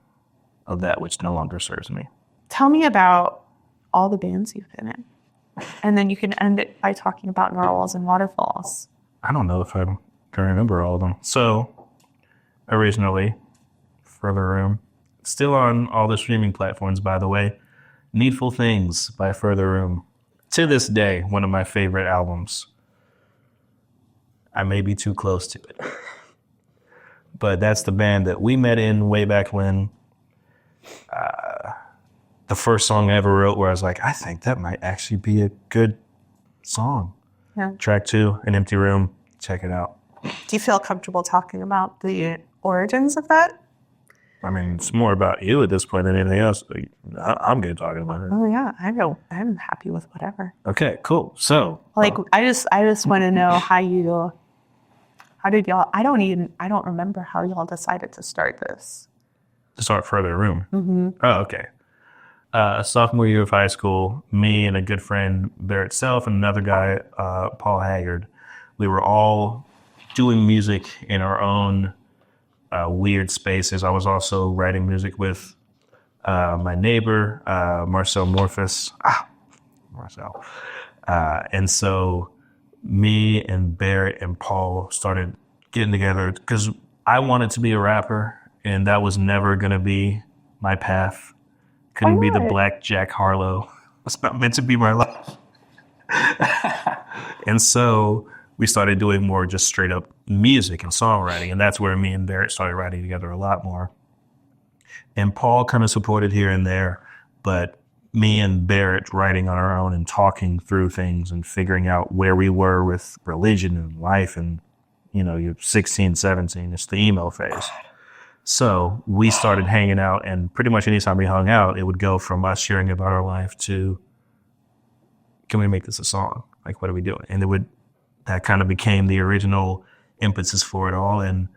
of that which no longer serves me. Tell me about all the bands you've been in. And then you can end it by talking about Narwhals and Waterfalls. I don't know if I can remember all of them. So originally, Further Room, still on all the streaming platforms, by the way. Needful Things by Further Room. To this day, one of my favorite albums. I may be too close to it. But that's the band that we met in way back when. The first song I ever wrote where I was like, I think that might actually be a good song. Yeah. Track 2, An Empty Room. Check it out. Do you feel comfortable talking about the origins of that? I mean, it's more about you at this point than anything else. I'm good talking about it. Oh yeah, I'm happy with whatever. Okay, cool. So, Like I just want to know how did y'all? I don't remember how y'all decided to start this. to start further room. Oh, okay. Sophomore year of high school, me and a good friend, Barrett Self, and another guy, Paul Haggard, we were all doing music in our own weird spaces. I was also writing music with my neighbor, Marcel Morphus. Marcel. And so me and Barrett and Paul started getting together because I wanted to be a rapper, and that was never going to be my path. Couldn't be the Black Jack Harlow. It's not meant to be my life. And so we started doing more just straight up music and songwriting. And that's where me and Barrett started writing together a lot more. And Paul kind of supported here and there, but me and Barrett writing on our own and talking through things and figuring out where we were with religion and life. And, you're 16, 17, it's the emo phase. So we started hanging out, and pretty much anytime we hung out, it would go from us sharing about our life to, can we make this a song? Like, what are we doing? And that kind of became the original impetus for it all. And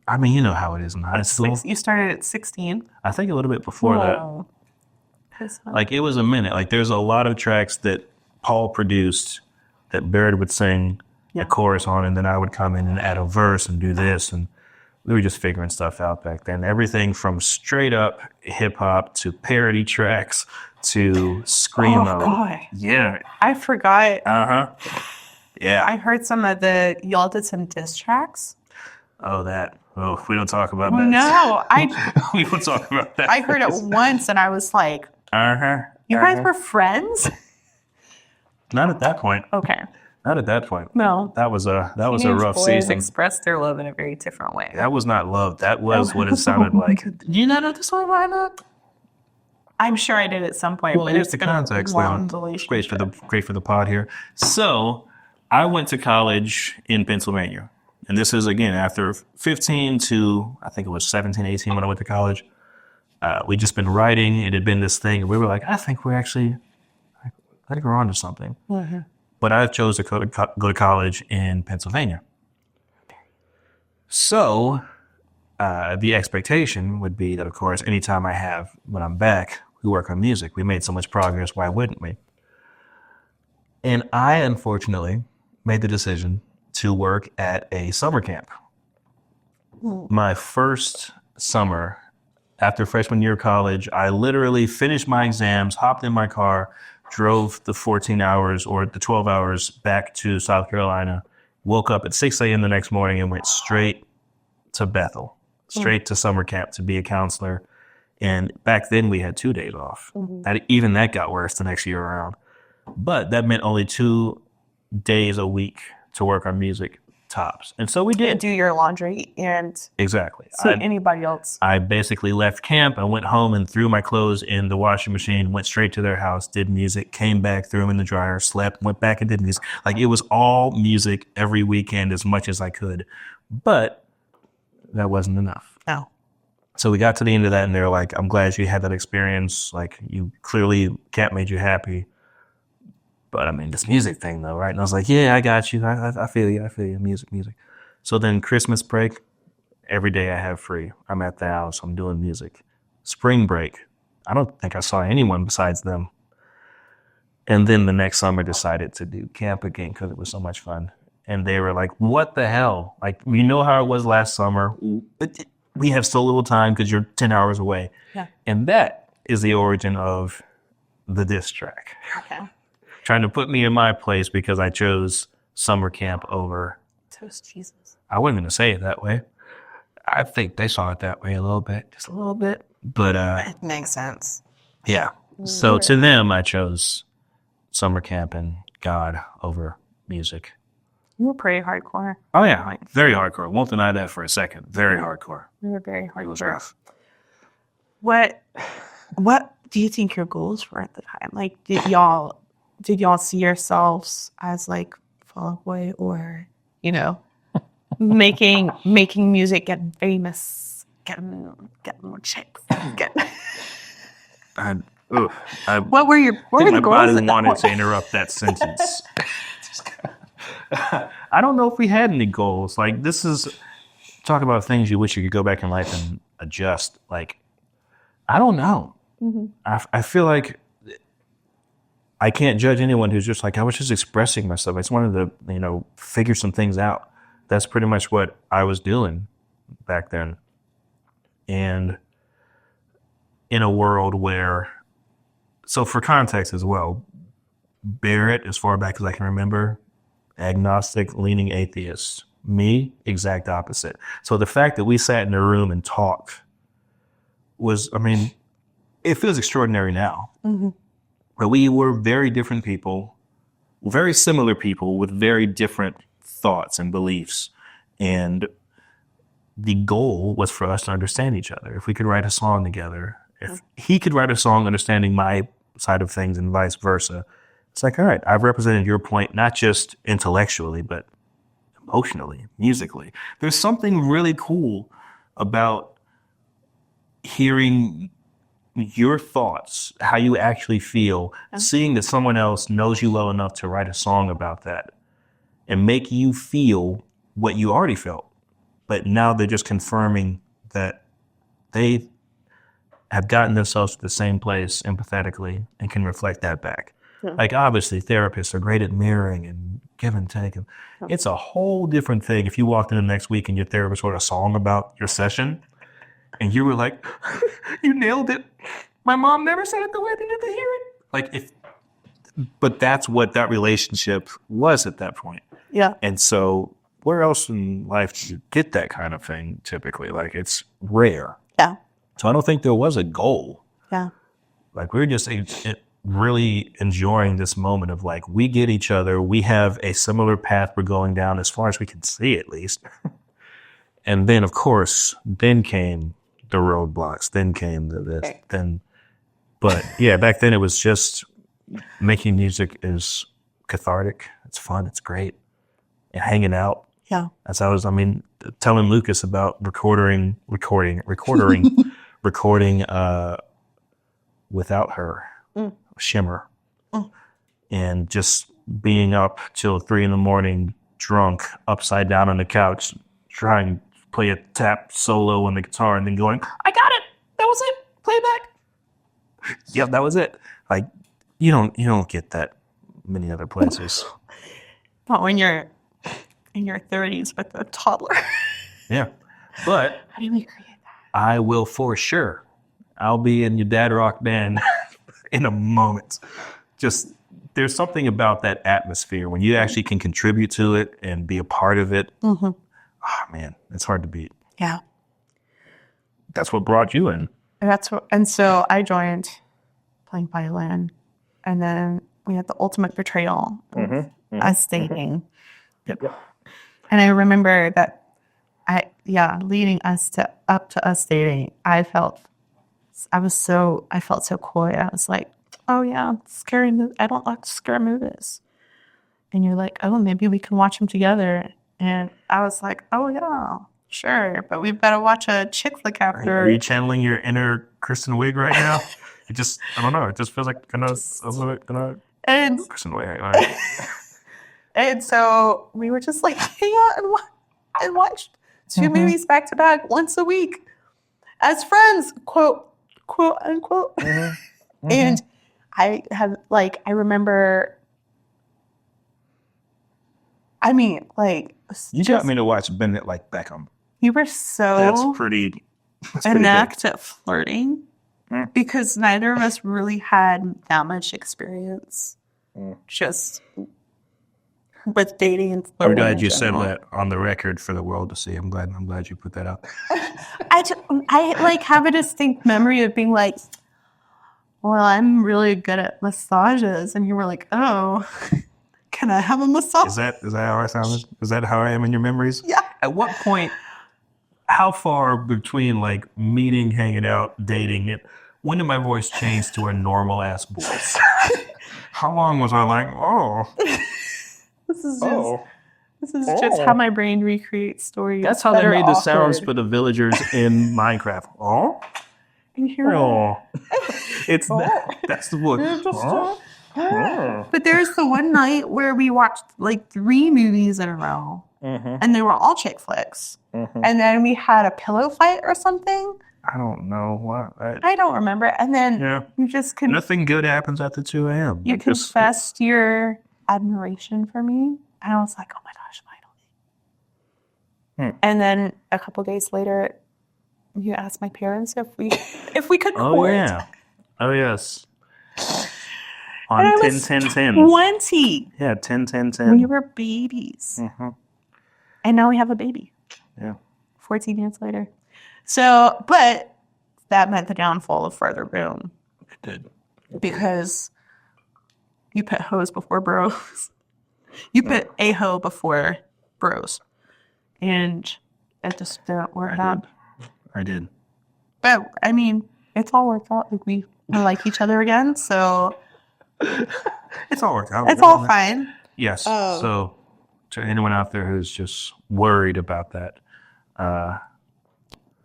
I mean, you know how it is in high school. You started at 16. I think a little bit before that. Like, it was a minute. Like, there's a lot of tracks that Paul produced that Barrett would sing a chorus on, and then I would come in and add a verse and do this. And we were just figuring stuff out back then. Everything from straight up hip hop to parody tracks to screamo. Oh, God. Yeah. I forgot. Yeah. I heard y'all did some diss tracks. Oh, we don't talk about that. No, we don't talk about that. I heard it once and I was like, you guys were friends? Not at that point. Okay. Not at that point. No. That was a rough boys season. Expressed their love in a very different way. That was not love. That was what it sounded like. Did you not know the song line up? I'm sure I did at some point. Well, but here's it's the been a context, long Leon. relationship. Great for the pod here. So I went to college in Pennsylvania. And this is, again, after 15 to, I think it was 17, 18 when I went to college. We'd just been writing. It had been this thing. And we were like, I think we're on to something. Mm-hmm. But I chose to go to college in Pennsylvania. So the expectation would be that, of course, anytime when I'm back, we work on music. We made so much progress. Why wouldn't we? And I, unfortunately, made the decision to work at a summer camp. My first summer after freshman year of college, I literally finished my exams, hopped in my car, drove the 14 hours or the 12 hours back to South Carolina, woke up at 6 a.m. the next morning and went straight to Bethel, straight to summer camp to be a counselor. And back then we had 2 days off. Even that got worse the next year around. But that meant only 2 days a week to work on music, tops. And so we did. Do your laundry and Exactly. see anybody else. I basically left camp. I went home and threw my clothes in the washing machine, went straight to their house, did music, came back, threw them in the dryer, slept, went back and did music. Like, it was all music every weekend as much as I could. But that wasn't enough. No. So we got to the end of that and they're like, I'm glad you had that experience. Like, you clearly, camp made you happy. But I mean, this music thing though, right? And I was like, yeah, I got you. I feel you. Music. So then Christmas break, every day I have free. I'm at the house. I'm doing music. Spring break, I don't think I saw anyone besides them. And then the next summer decided to do camp again because it was so much fun. And they were like, what the hell? Like, you know how it was last summer. We have so little time because you're 10 hours away. Yeah. And that is the origin of the diss track. Okay. Trying to put me in my place because I chose summer camp over. Toast Jesus. I wasn't going to say it that way. I think they saw it that way a little bit, just a little bit. But It makes sense. yeah. So to them, I chose summer camp and God over music. You were pretty hardcore. Oh yeah, very hardcore. Won't deny that for a second. Very hardcore. You were very hardcore. It was rough. What do you think your goals were at the time? Like, did y'all see yourselves as like Fall Out Boy or, making music, get famous, get more chicks. I What were think the my goals body at that wanted point? to interrupt that sentence. I don't know if we had any goals. Like, this is talk about things you wish you could go back in life and adjust. Like, I don't know. I feel like I can't judge anyone who's just like, I was just expressing myself. I just wanted to, figure some things out. That's pretty much what I was doing back then. And in a world where, so for context as well, Barrett, as far back as I can remember, agnostic, leaning atheist. Me, exact opposite. So the fact that we sat in a room and talked was, it feels extraordinary now. But we were very different people, very similar people with very different thoughts and beliefs. And the goal was for us to understand each other. If we could write a song together, if he could write a song understanding my side of things and vice versa, it's like, all right, I've represented your point, not just intellectually, but emotionally, musically. There's something really cool about hearing your thoughts, how you actually feel, seeing that someone else knows you well enough to write a song about that and make you feel what you already felt. But now they're just confirming that they have gotten themselves to the same place empathetically and can reflect that back. Like, obviously, therapists are great at mirroring and give and take. It's a whole different thing if you walked in the next week and your therapist wrote a song about your session and you were like, you nailed it. My mom never said it the way I needed to hear it. But that's what that relationship was at that point. Yeah. And so where else in life do you get that kind of thing typically? Like, it's rare. Yeah. So I don't think there was a goal. Yeah. Like, we were just really enjoying this moment of like, we get each other. We have a similar path we're going down as far as we can see, at least. And then, of course, then came the roadblocks. Then came this. But yeah, back then it was just making music is cathartic. It's fun. It's great. And hanging out. Yeah. As I was, telling Lucas about recording without her, Shimmer, and just being up till 3 a.m, drunk, upside down on the couch, trying to play a tap solo on the guitar, and then going, I got it. That was it. Play it back. Yep, that was it. Like, you don't get that many other places. Not when you're in your 30s with a toddler. Yeah, but How do we create that? I will for sure. I'll be in your dad rock band in a moment. Just, there's something about that atmosphere when you actually can contribute to it and be a part of it. Oh man, it's hard to beat. Yeah. That's what brought you in. And so I joined playing violin, and then we had the ultimate betrayal of us dating. Yep. And I remember that leading up to us dating, I felt so coy. I was like, oh yeah, I don't like scary movies. And you're like, oh, maybe we can watch them together. And I was like, oh yeah, sure. But we've got to watch a chick flick after. Are you channeling your inner Kristen Wiig right now? I don't know. It just feels like a little bit Kristen Wiig. All right. And so we were just like, hang out and watch 2 movies back to back once a week as friends, quote unquote. And I remember, You got me to watch Bennett like Beckham. You were so That's pretty inept at flirting because neither of us really had that much experience just with dating and flirting. I'm glad you said that on the record for the world to see. I'm glad you put that out. I have a distinct memory of being like, well, I'm really good at massages. And you were like, oh, can I have a massage? Is that how I sounded? Is that how I am in your memories? Yeah. At what point, how far between like meeting, hanging out, dating it, when did my voice change to a normal ass voice? How long was I like, oh? This is just This is just how my brain recreates stories. That's how that they are made the sounds awkward. for the villagers in Minecraft. Oh, You hear that? oh, it's that's the one. But there's the one night where we watched like 3 movies in a row, and they were all chick flicks. And then we had a pillow fight or something. I don't know what. I don't remember. And then Yeah. you just Nothing good happens after 2 a.m. you confessed your admiration for me, and I was like, oh my gosh, finally. And then a couple days later, you asked my parents if we could Oh court. yeah. Oh yes. And I On was 10-10-10. 20. Yeah, 10-10-10. We were babies. And now we have a baby. Yeah. 14 years later. So, but that meant the downfall of Further Boom. It did. Because you put hoes before bros. You put a hoe before bros. And it just didn't work out. I did. But, I mean, it's all worked out. Like, we like each other again, so It's all worked out. it's all fine. Yes. So, to anyone out there who's just worried about that,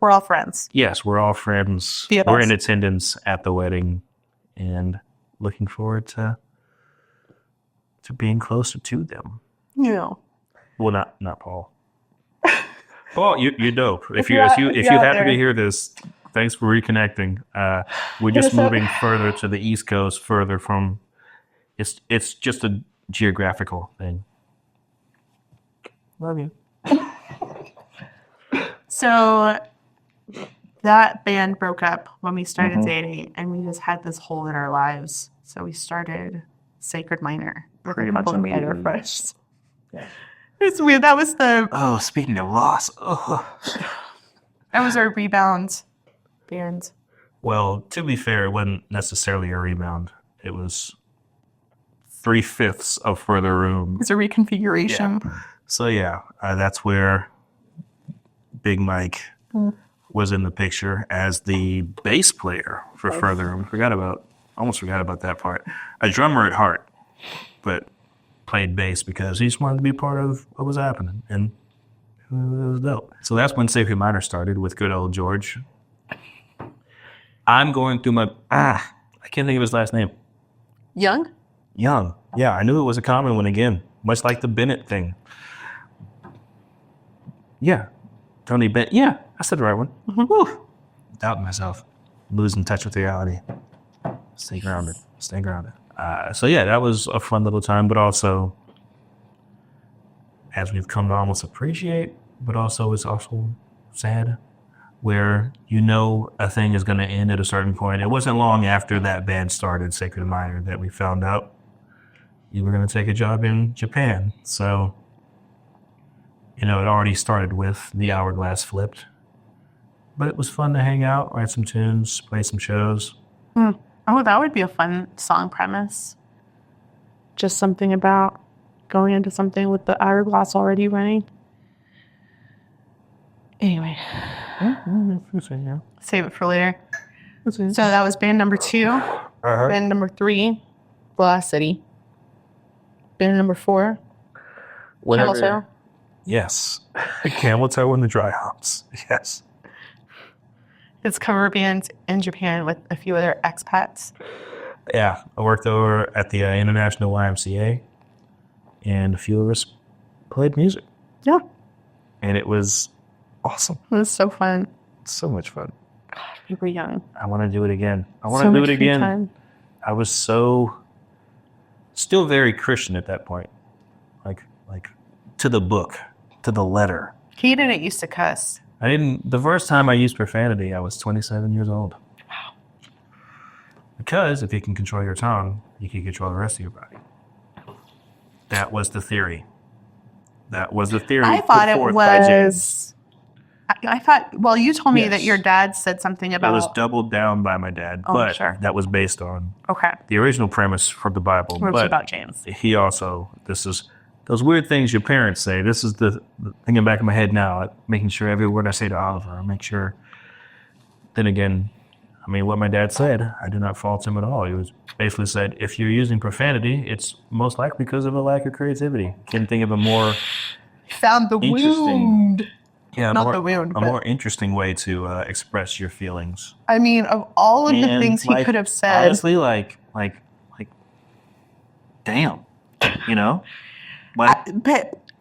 We're all friends. yes, we're all friends. BFFs. We're in attendance at the wedding and looking forward to being closer to them. Yeah. Well, not Paul. Paul, you're dope. If you you're out happen there. to hear this, thanks for reconnecting. We're just us up. moving further to the East Coast, further from. It's just a geographical thing. Love you. So that band broke up when we started dating, and we just had this hole in our lives. So we started Sacred Minor with Pretty a couple much of immediately. minor fresh. It's weird. That was Oh, speaking of loss. Oh. our rebound band. Well, to be fair, it wasn't necessarily a rebound. It was 3/5 of Further Room. It's a reconfiguration. So yeah, that's where Big Mike was in the picture as the bass player for Further Room. Almost forgot about that part. A drummer at heart, but played bass because he just wanted to be part of what was happening, and it was dope. So that's when Sacred Minor started with good old George. I'm going through my I can't think of his last name. Young? Young. Yeah, I knew it was a common one again, much like the Bennett thing. Yeah. Tony Bennett. Yeah, I said the right one. Woo. Doubting myself. Losing touch with reality. Stay grounded. Stay grounded. So yeah, that was a fun little time, but also, as we've come to almost appreciate, but also it's also sad, where you know a thing is going to end at a certain point. It wasn't long after that band started, Sacred Minor, that we found out you were going to take a job in Japan. So, it already started with the hourglass flipped. But it was fun to hang out, write some tunes, play some shows. Oh, that would be a fun song premise. Just something about going into something with the hourglass already running. Anyway, save it for later. So that was band number 2. Band number 3, Glass City. Band number 4, Camel Toe. Yes. Camel Toe and the Dry Hops. Yes. It's cover band in Japan with a few other expats. Yeah, I worked over at the International YMCA, and a few of us played music, Yeah, and it was awesome. it was so fun. So much fun. We were young. I want to do it again. I want So to do much it free again. time. I was still very Christian at that point, like to the book, to the letter. He didn't used to cuss. The first time I used profanity, I was 27 years old. Wow. Because if you can control your tongue, you can control the rest of your body. That was the theory. I put thought it forth by James. was. I thought. Well, you told me that Yes. your dad said something It about. was doubled down by my dad, Oh, but sure. that was based on Okay, the original premise from the Bible. it was But about James. he also, this is those weird things your parents say. This is the thing in the back of my head now, making sure every word I say to Oliver, I make sure. Then again, I mean, what my dad said, I do not fault him at all. He was basically said, if you're using profanity, it's most likely because of a lack of creativity. Can't think of a more found the Interesting. wound. Yeah, Not the wound, a but- more interesting way to express your feelings. I mean, of all of the And, things he like, could have said, honestly, damn, you know, but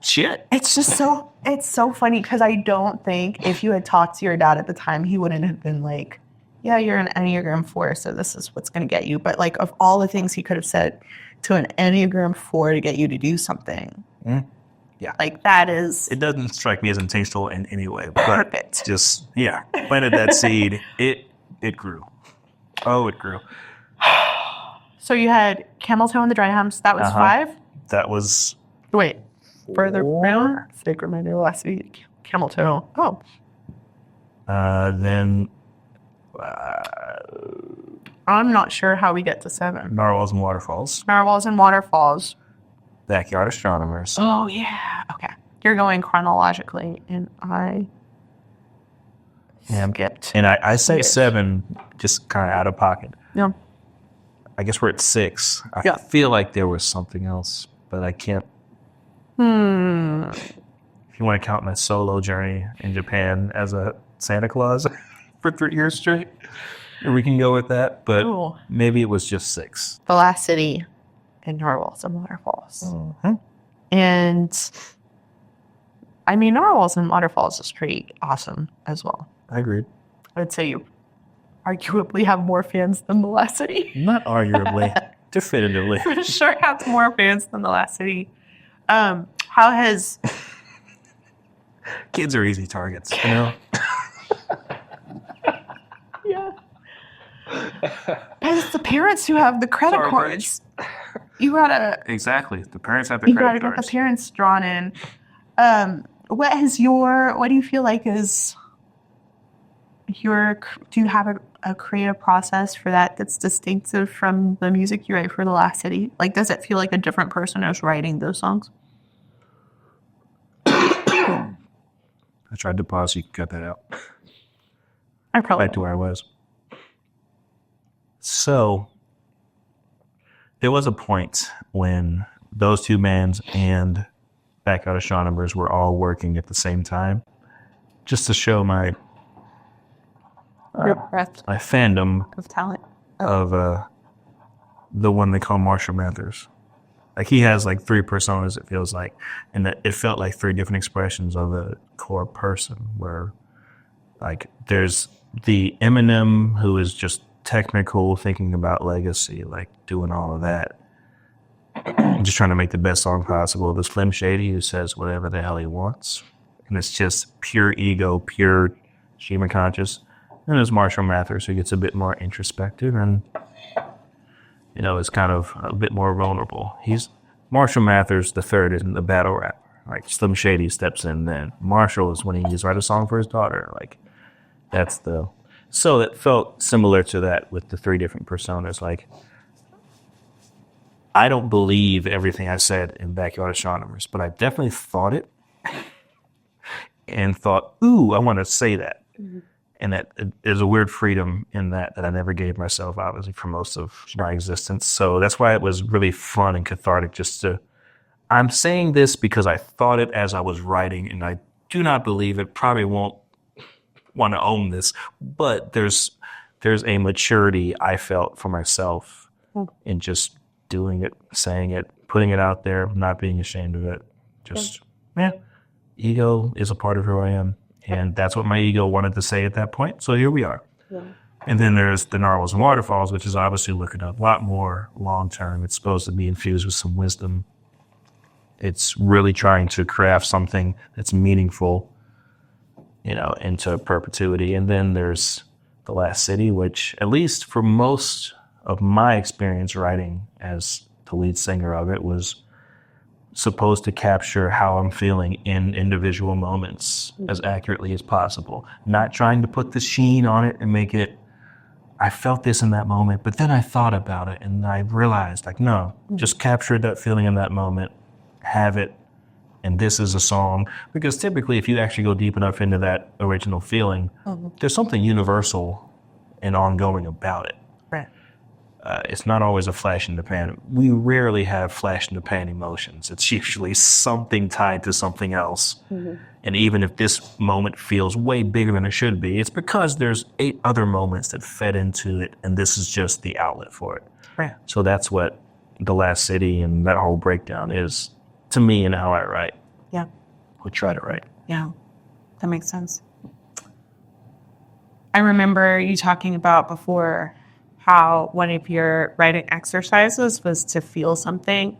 shit. it's just it's so funny because I don't think if you had talked to your dad at the time, he wouldn't have been like, yeah, you're an Enneagram 4, so this is what's going to get you. But like, of all the things he could have said to an Enneagram 4 to get you to do something, Yeah. like that is It doesn't strike me as intentional in any way, but perfect. just, yeah, planted that seed. It grew. Oh, it grew. So you had camel toe in the dry humps. That was 5. That was Wait, further 4. down, thick reminder, velocity, camel toe. Oh, Then I'm not sure how we get to 7. Narwhals and Waterfalls, Narwhals and Waterfalls. Backyard Astronomers. Oh, yeah. Okay. You're going chronologically, and I skipped. And I say Yes. 7 just kind of out of pocket. Yeah. I guess we're at 6. I Yeah. feel like there was something else, but I can't. If you want to count my solo journey in Japan as a Santa Claus for 3 years straight, we can go with that. But Ooh. maybe it was just 6. The Last City and Narwhals and Waterfalls. Mm-hmm. And I mean, Narwhals and Waterfalls is pretty awesome as well. I agreed. I'd say you arguably have more fans than The Last City. Not arguably, definitively. For sure has more fans than The Last City. How has Kids are easy targets, you know? yeah. And it's the parents who have the credit Sorry, cards. You gotta Exactly. The parents have the you gotta credit get the cards. parents drawn in. What do you feel like is do you have a creative process for that that's distinctive from the music you write for The Last City? Like, does it feel like a different person is writing those songs? I tried to pause. You can cut that out. I probably Back to where I was. So there was a point when those two bands and Backyard Astronomers were all working at the same time, just to show my your breath my fandom of talent. of the one they call Marshall Mathers. Like, he has like 3 personas, it feels like, and that it felt like 3 different expressions of a core person. Where, like, there's the Eminem who is just technical, thinking about legacy, like doing all of that, just trying to make the best song possible. The Slim Shady who says whatever the hell he wants, and it's just pure ego, pure stream of conscious. And there's Marshall Mathers who gets a bit more introspective and, you know, is kind of a bit more vulnerable. He's Marshall Mathers the third isn't the battle rapper. Like, Slim Shady steps in then. Marshall is when he's write a song for his daughter. Like, that's the... So it felt similar to that with the 3 different personas. Like, I don't believe everything I said in Backyard Astronomers, but I definitely thought it and thought, ooh, I want to say that. Mm-hmm. And that there's a weird freedom in that I never gave myself, obviously, for most of my existence. So that's why it was really fun and cathartic just to... I'm saying this because I thought it as I was writing, and I do not believe it. Probably won't want to own this, but there's a maturity I felt for myself in just doing it, saying it, putting it out there, not being ashamed of it. Just, ego is a part of who I am. And that's what my ego wanted to say at that point. So here we are. Yeah. And then there's the Narwhals and Waterfalls, which is obviously looking a lot more long-term. It's supposed to be infused with some wisdom. It's really trying to craft something that's meaningful, you know, into perpetuity. And then there's The Last City, which, at least for most of my experience writing as the lead singer of it, was supposed to capture how I'm feeling in individual moments as accurately as possible. Not trying to put the sheen on it and make it, I felt this in that moment, but then I thought about it and I realized, like, no, just capture that feeling in that moment, have it, and this is a song. Because typically, if you actually go deep enough into that original feeling, there's something universal and ongoing about it. Right. It's not always a flash in the pan. We rarely have flash in the pan emotions. It's usually something tied to something else. And even if this moment feels way bigger than it should be, it's because there's 8 other moments that fed into it, and this is just the outlet for it. Right. So that's what The Last City and that whole breakdown is to me and how I write. Yeah. Or try to write. Yeah. That makes sense. I remember you talking about before how one of your writing exercises was to feel something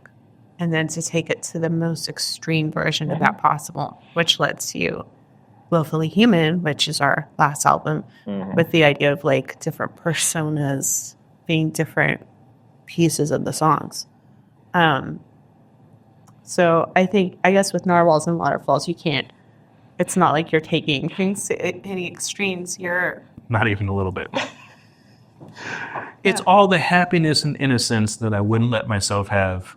and then to take it to the most extreme version of that possible, which led to Willfully Human, which is our last album, with the idea of like different personas being different pieces of the songs. So I guess with Narwhals and Waterfalls, you can't, it's not like you're taking things to any extremes. You're Not even a little bit. It's all the happiness and innocence that I wouldn't let myself have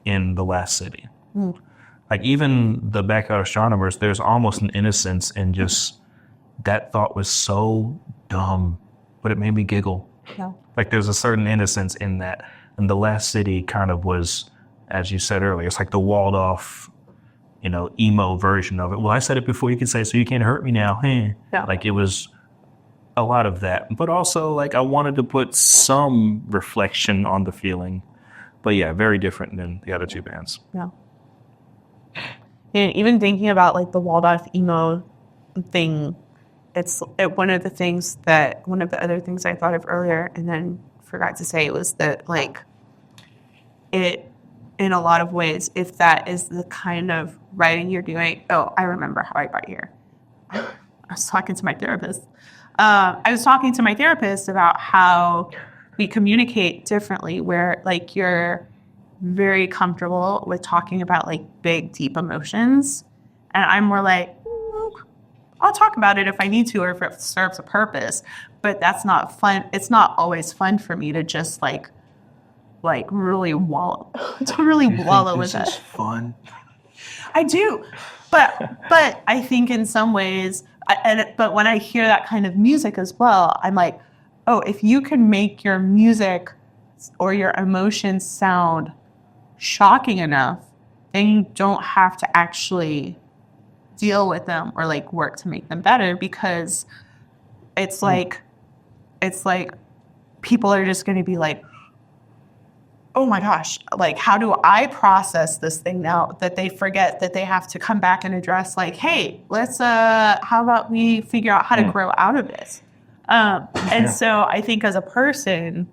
in The Last City. Like even the Backyard Astronomers, there's almost an innocence in just that thought was so dumb, but it made me giggle. Yeah. Like there's a certain innocence in that. And The Last City kind of was, as you said earlier, it's like the walled off, emo version of it. Well, I said it before you could say, so you can't hurt me now. Yeah. Like it was a lot of that. But also like I wanted to put some reflection on the feeling. But yeah, very different than the other 2 bands. Yeah. And even thinking about like the walled off emo thing, one of the other things I thought of earlier and then forgot to say was that like it, in a lot of ways, if that is the kind of writing you're doing, I remember how I got here. I was talking to my therapist. About how we communicate differently, where like you're very comfortable with talking about like big, deep emotions. And I'm more like, I'll talk about it if I need to or if it serves a purpose. But that's not fun. It's not always fun for me to just like really wallow with it. Fun. I do. But I think in some ways, but when I hear that kind of music as well, I'm like, oh, if you can make your music or your emotions sound shocking enough, then you don't have to actually deal with them or like work to make them better, because it's like people are just going to be like, oh my gosh, like how do I process this thing now, that they forget that they have to come back and address like, hey, let's how about we figure out how to grow out of this. And so I think as a person,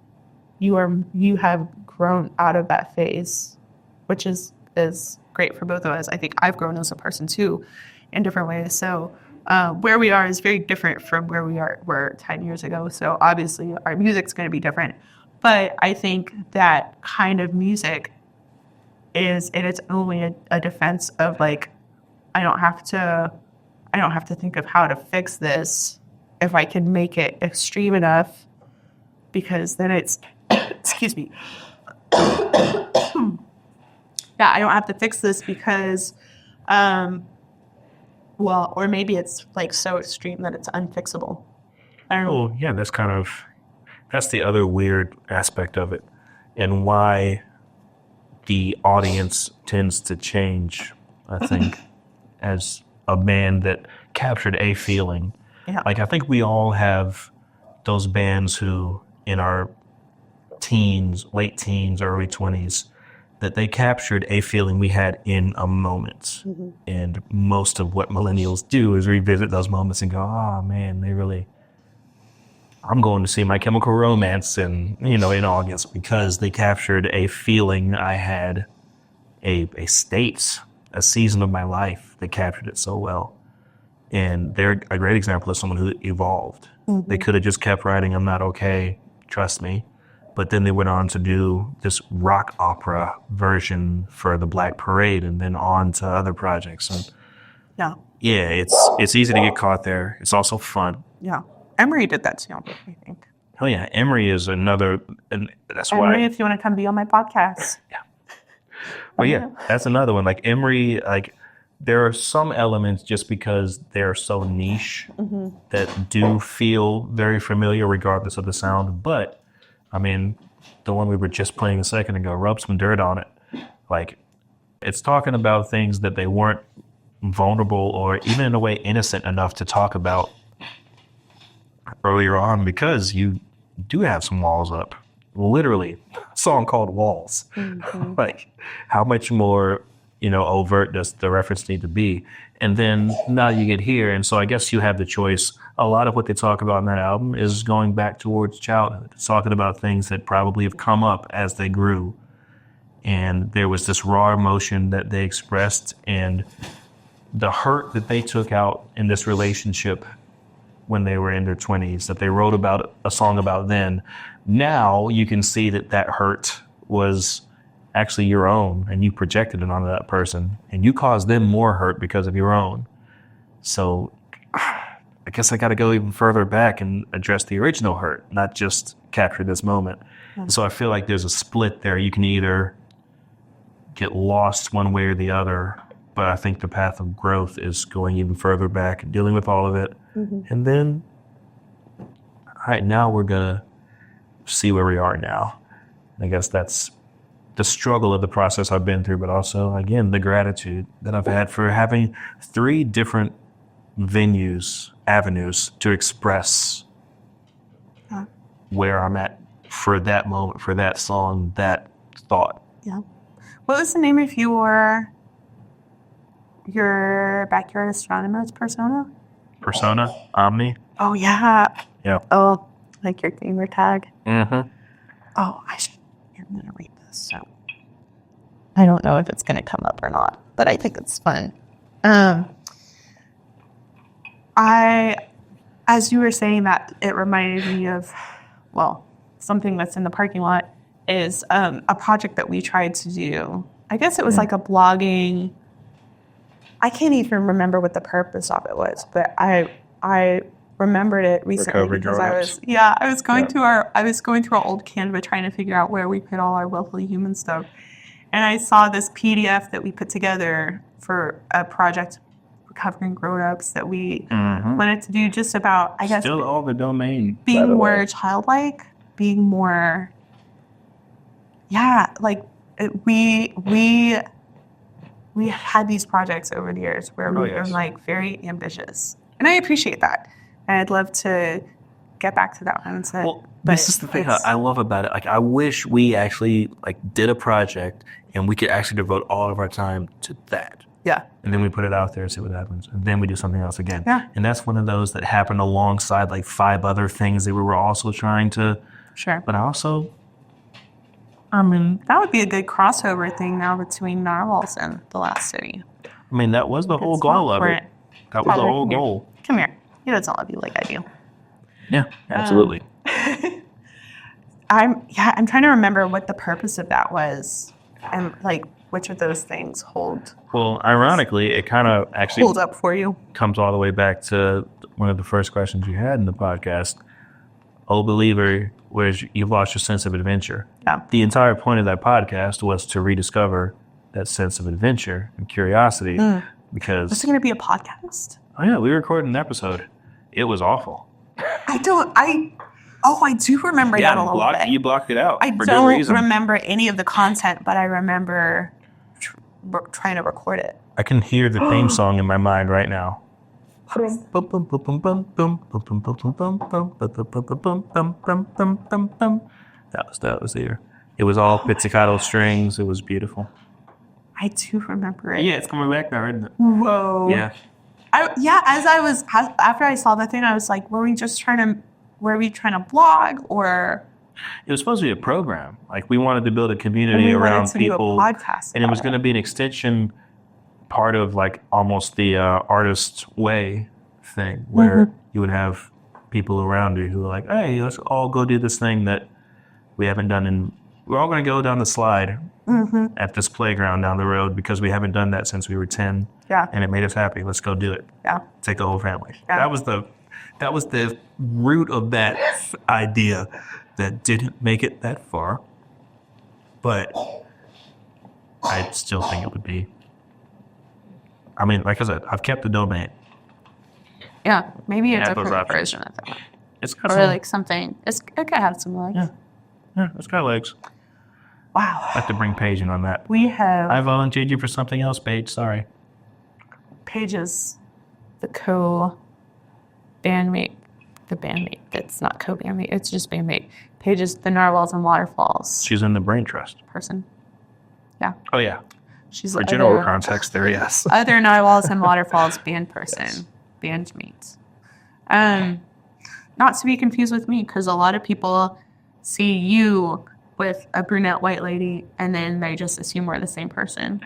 you have grown out of that phase, which is great for both of us. I think I've grown as a person too in different ways. So where we are is very different from where we were 10 years ago. So obviously our music's going to be different. But I think that kind of music is in its own way a defense of like, I don't have to think of how to fix this if I can make it extreme enough, because then it's excuse me. Yeah, I don't have to fix this because or maybe it's like so extreme that it's unfixable. I don't know. Oh, yeah, that's the other weird aspect of it, and why the audience tends to change, I think, as a band that captured a feeling. Yeah. Like, I think we all have those bands who, in our teens, late teens, early 20s, that they captured a feeling we had in a moment. Mm-hmm. And most of what millennials do is revisit those moments and go, oh, man, I'm going to see My Chemical Romance in August because they captured a feeling I had, a state, a season of my life that captured it so well. And they're a great example of someone who evolved. Mm-hmm. They could have just kept writing, I'm not okay, trust me. But then they went on to do this rock opera version for the Black Parade and then on to other projects. And yeah, it's easy to get caught there. It's also fun. Yeah. Emery did that too, I think. Oh yeah, Emery is another, and that's Emery, why. Emery, if you want to come be on my podcast. Yeah. Well, yeah, that's another one. Like Emery, like there are some elements just because they're so niche that do feel very familiar regardless of the sound. But I mean, the one we were just playing a second ago, Rub Some Dirt on It. Like, it's talking about things that they weren't vulnerable or even in a way innocent enough to talk about earlier on, because you do have some walls up. Literally, a song called Walls. Like, how much more, overt does the reference need to be? And then now you get here, and so I guess you have the choice. A lot of what they talk about in that album is going back towards childhood. It's talking about things that probably have come up as they grew. And there was this raw emotion that they expressed, and the hurt that they took out in this relationship when they were in their 20s, that they wrote about a song about then. Now you can see that that hurt was actually your own, and you projected it onto that person, and you caused them more hurt because of your own. So I guess I got to go even further back and address the original hurt, not just capture this moment. So I feel like there's a split there. You can either get lost one way or the other, but I think the path of growth is going even further back and dealing with all of it. And then, all right, now we're going to see where we are now. I guess that's the struggle of the process I've been through, but also, again, the gratitude that I've had for having 3 different avenues to express where I'm at for that moment, for that song, that thought. Yeah. What was the name of your backyard astronomer's persona? Persona? Omni? Oh, yeah. Yeah. Oh, like your gamer tag? Mm-hmm. Oh, I'm going to read this. So I don't know if it's going to come up or not, but I think it's fun. As you were saying that, it reminded me of, something that's in the parking lot is a project that we tried to do. I guess it was like a blogging. I can't even remember what the purpose of it was, but I remembered it recently Recovery because grown-ups. I was going through our old Canva trying to figure out where we put all our willfully human stuff, and I saw this PDF that we put together for a project recovering grown-ups that we wanted to do, just about, I guess, Still all the domain. being more childlike, being more, we had these projects over the years where we were like very ambitious, and I appreciate that. And I'd love to get back to that mindset. Well, this is the thing I love about it. Like, I wish we actually did a project and we could actually devote all of our time to that. Yeah. And then we put it out there and see what happens. And then we do something else again. Yeah. And that's one of those that happened alongside 5 other things that we were also trying to. Sure. But also, that would be a good crossover thing now between Narwhals and The Last City. that was the whole goal of it. That was the whole goal. Come here. He doesn't love you like I do. Yeah, absolutely. I'm trying to remember what the purpose of that was, and which of those things hold Well, ironically, it kind of actually up for you. comes all the way back to one of the first questions you had in the podcast. Oh, believer, whereas you've lost your sense of adventure. Yeah. The entire point of that podcast was to rediscover that sense of adventure and curiosity. Because Is it going to be a podcast? we recorded an episode. It was awful. I do remember that a little bit. You blocked it out I for good don't reason. remember any of the content, but I remember trying to record it. I can hear the theme song in my mind right now. That was there. It was all pizzicato strings. It was beautiful. I do remember it. Yeah, it's coming back now, isn't it? Whoa. Yeah. After I saw that thing, I was like, were we trying to blog, or It was supposed to be a program. We wanted to build a community around people. Do a podcast And it was about going to be an extension part of almost the artist way thing, where you would have people around you who are like, hey, let's all go do this thing that we haven't done, and we're all going to go down the slide at this playground down the road because we haven't done that since we were 10. Yeah. And it made us happy. Let's go do it. Yeah. Take the whole family. Yeah. That was the root of that idea that didn't make it that far. But I still think it would be. Like I said, I've kept the domain. maybe a Yeah, those different options. version of that, It's got or some, something. It could have some Yeah. Yeah, it's got legs. Wow. I have to bring Paige in on that. We have I volunteered you for something else, Paige. Sorry. Paige's the co-bandmate. The bandmate that's not co-bandmate. It's just bandmate. Paige's the Narwhals and Waterfalls She's in the brain trust. person. Yeah. Oh, yeah. She's For the general other, context there, yes. other Narwhals and Waterfalls band person. Yes. Bandmates. Not to be confused with me, because a lot of people see you with a brunette white lady and then they just assume we're the same person.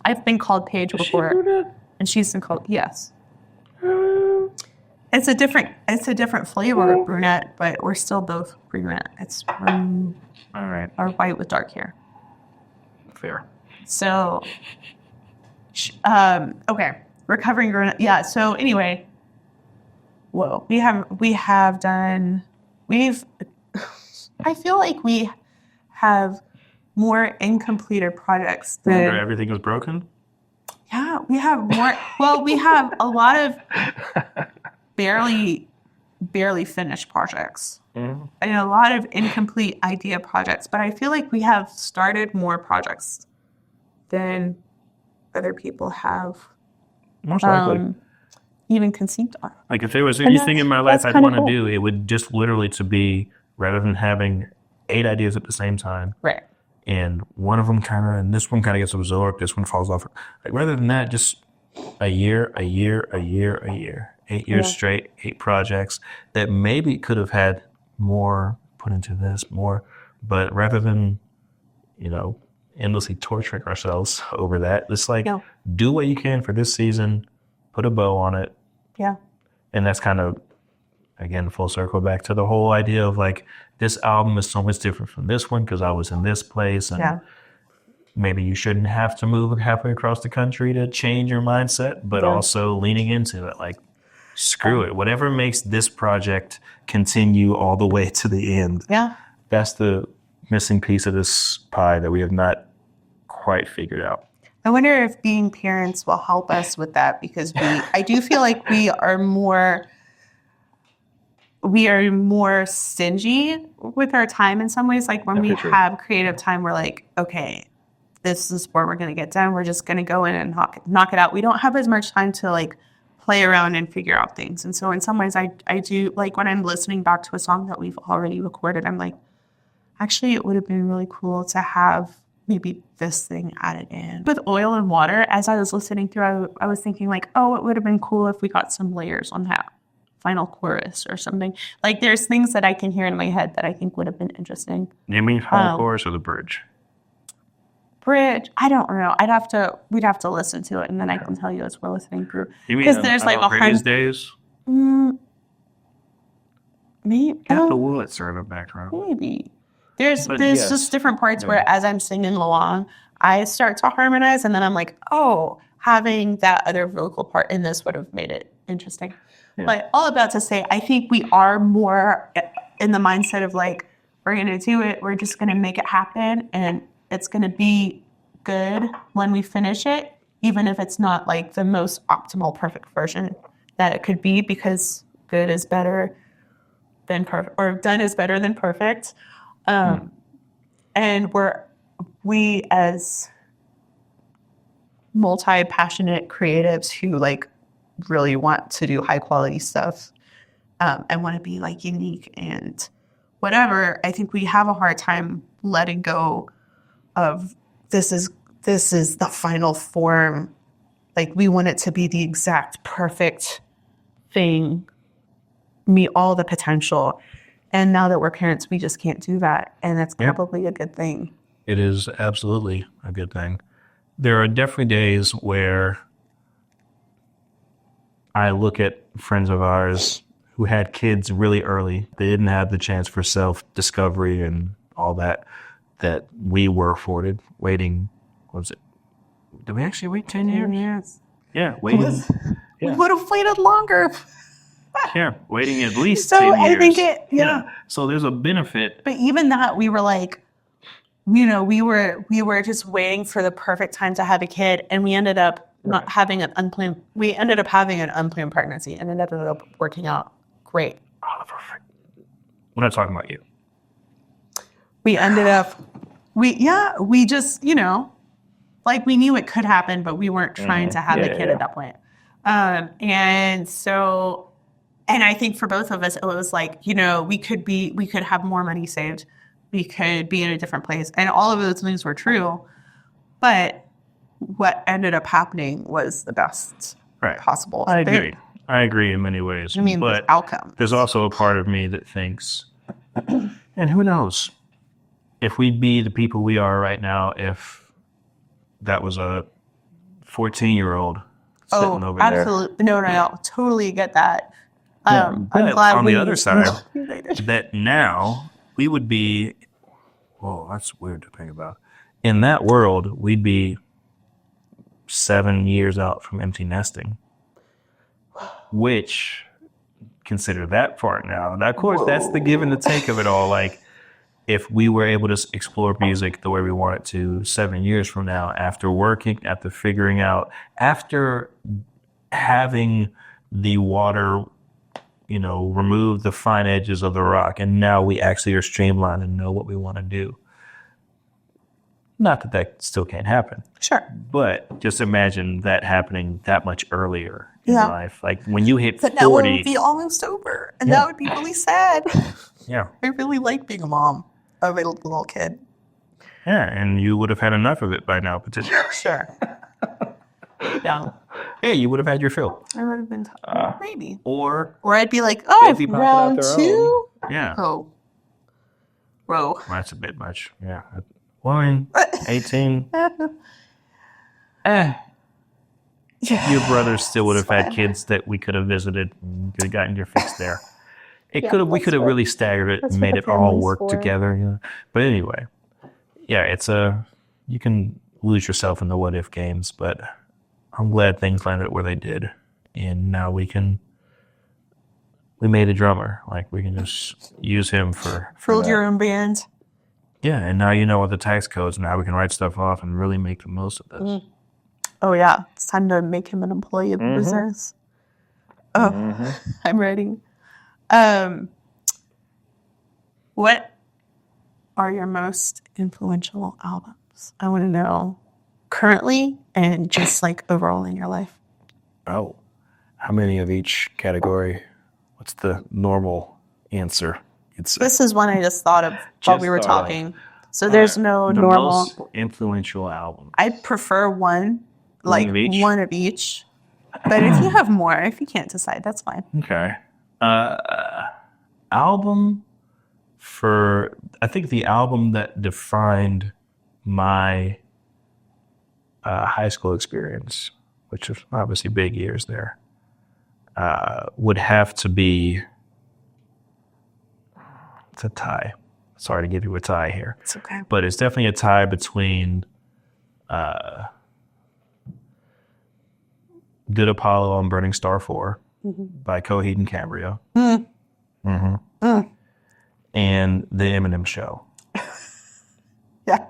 I've been called Paige before. And she's been called, yes. It's a different flavor of brunette, but we're still both brunette. It's All right. or white with dark hair. Fair. So, okay, recovering brunette. Yeah. So anyway, whoa, we've done. I feel like we have more incompleted projects Remember than. everything was broken? Yeah, we have more. Well, we have a lot of barely finished projects. Mm-hmm. And a lot of incomplete idea projects, but I feel like we have started more projects than other people have Most likely. even conceived on. Like if there was anything in my life that's I'd kinda want to cool. do, it would just literally to be, rather than having 8 ideas at the same time, Right. and one of them kind of, and this one kind of gets absorbed, this one falls off. Like rather than that, just a year. 8 years Yeah. straight, 8 projects that maybe could have had more put into this, more, but rather than, endlessly torturing ourselves over that, just like Yeah. do what you can for this season, put a bow on it. Yeah. And that's kind of, again, full circle back to the whole idea of like, this album is so much different from this one because I was in this place. And Yeah. maybe you shouldn't have to move halfway across the country to change your mindset, but Yeah. also leaning into it. Like, screw it. Whatever makes this project continue all the way to the end. Yeah. That's the missing piece of this pie that we have not quite figured out. I wonder if being parents will help us with that, because I do feel like we are more stingy with our time in some ways. Like when we have creative time, we're like, okay, this is where we're going to get done. We're just going to go in and knock it out. We don't have as much time to like play around and figure out things. And so in some ways I do, like when I'm listening back to a song that we've already recorded, I'm like, actually, it would have been really cool to have maybe this thing added in. With Oil and Water, as I was listening through, I was thinking like, oh, it would have been cool if we got some layers on that final chorus or something. Like there's things that I can hear in my head that I think would have been interesting. You mean final chorus or the bridge? Bridge, I don't know. We'd have to listen to it, and then I can tell you as we're listening through. You mean Because there's like a Brady's hundred. days? Maybe. Got the Woolitzer in the background. Maybe. There's But yes. just different parts where as I'm singing along, I start to harmonize, and then I'm like, oh, having that other vocal part in this would have made it interesting. Yeah. But all about to say, I think we are more in the mindset of like, we're going to do it. We're just going to make it happen, and it's going to be good when we finish it, even if it's not like the most optimal, perfect version that it could be, because good is better than perfect, or done is better than perfect. And we as multi-passionate creatives who like really want to do high quality stuff and want to be like unique and whatever, I think we have a hard time letting go of this is the final form. Like we want it to be the exact perfect thing, meet all the potential. And now that we're parents, we just can't do that. And that's probably a good thing. It is absolutely a good thing. There are definitely days where I look at friends of ours who had kids really early. They didn't have the chance for self-discovery and all that we were afforded. Waiting, what was it? Did we actually wait 10 years? Yes. Yeah, waiting. We would have waited longer. Yeah, waiting at least So 10 years. I think yeah. So there's a benefit. But even that, we were like, we were just waiting for the perfect time to have a kid, and we ended up not having an unplanned. We ended up having an unplanned pregnancy, and it ended up working out great. Oliver, we're not talking about you. we ended up, we just, like we knew it could happen, but we weren't trying to have a kid at that point. And so, and I think for both of us, it was like, we could have more money saved. We could be in a different place. And all of those things were true. But what ended up happening was the best possible. I agree. I agree in many ways. I mean, but the outcome. There's also a part of me that thinks, and who knows, if we'd be the people we are right now, if that was a 14-year-old sitting over there. Absolutely. No. Totally get that. I'm glad on the other side, that now we would be, whoa, that's weird to think about. In that world, we'd be 7 years out from empty nesting, which, consider that part now. Now, of course, that's the give and the take of it all. Like, if we were able to explore music the way we want it to 7 years from now, after working, after figuring out, after having the water, remove the fine edges of the rock, and now we actually are streamlined and know what we want to do. Not that that still can't happen. Sure. But just imagine that happening that much earlier in life. Like when you hit 40. That would be almost over. And that would be really sad. Yeah. I really like being a mom of a little kid. Yeah, and you would have had enough of it by now, potentially. Sure. Yeah. Yeah, you would have had your fill. I would have been maybe. Or I'd be like, Busy popping out round their 2? own. Yeah. Oh. Whoa. That's a bit much. Yeah. Well, I mean, 18. Your brothers still would have had kids that we could have visited and could have gotten your fix there. We could have really staggered it and made it all work together. But anyway, you can lose yourself in the what if games, but I'm glad things landed where they did. And now we made a drummer. Like, we can just use him for Filled your own band. Yeah, and now you know what the tax codes. Now we can write stuff off and really make the most of this. Oh, yeah. It's time to make him an employee of the business. Oh, I'm ready. What are your most influential albums? I want to know currently and just like overall in your life. Oh, how many of each category? What's the normal answer? This is one I just thought of while we were talking. So there's no normal. Most influential album. I prefer one of each. But if you have more, if you can't decide, that's fine. Okay. Album I think the album that defined my high school experience, which was obviously big years there, would have to be, it's a tie. Sorry to give you a tie here. It's okay. But it's definitely a tie between Good Apollo on Burning Star 4 by Coheed and Cambria. And The Eminem Show. Yeah.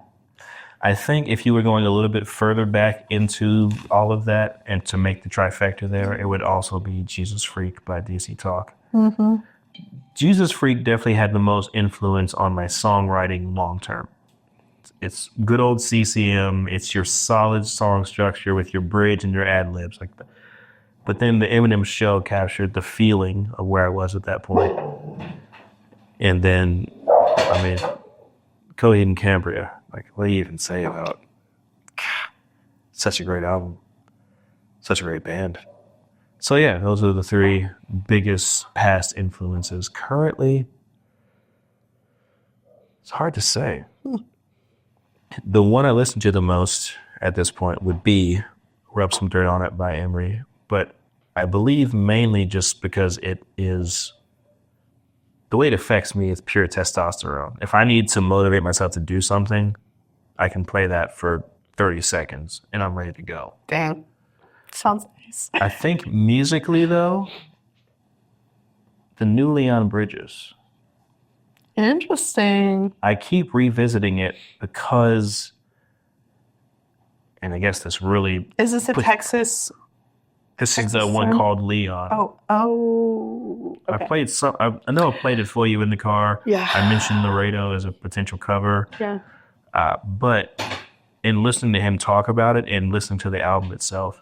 I think if you were going a little bit further back into all of that and to make the trifecta there, it would also be Jesus Freak by DC Talk. Jesus Freak definitely had the most influence on my songwriting long term. It's good old CCM. It's your solid song structure with your bridge and your ad libs like that. But then the Eminem Show captured the feeling of where I was at that point. And then, I mean, Coheed and Cambria. Like, what do you even say about such a great album, such a great band? So yeah, those are the three biggest past influences. Currently, it's hard to say. The one I listen to the most at this point would be Rub Some Dirt on It by Emery. But I believe mainly just because it is, the way it affects me is pure testosterone. If I need to motivate myself to do something, I can play that for 30 seconds and I'm ready to go. Dang. Sounds nice. I think musically, though, the new Leon Bridges. Interesting. I keep revisiting it because, and I guess this really... Is this a Texas This is the one called Leon. Oh, okay. I played some. I know I played it for you in the car. Yeah. I mentioned Laredo as a potential cover. Yeah. But in listening to him talk about it and listening to the album itself,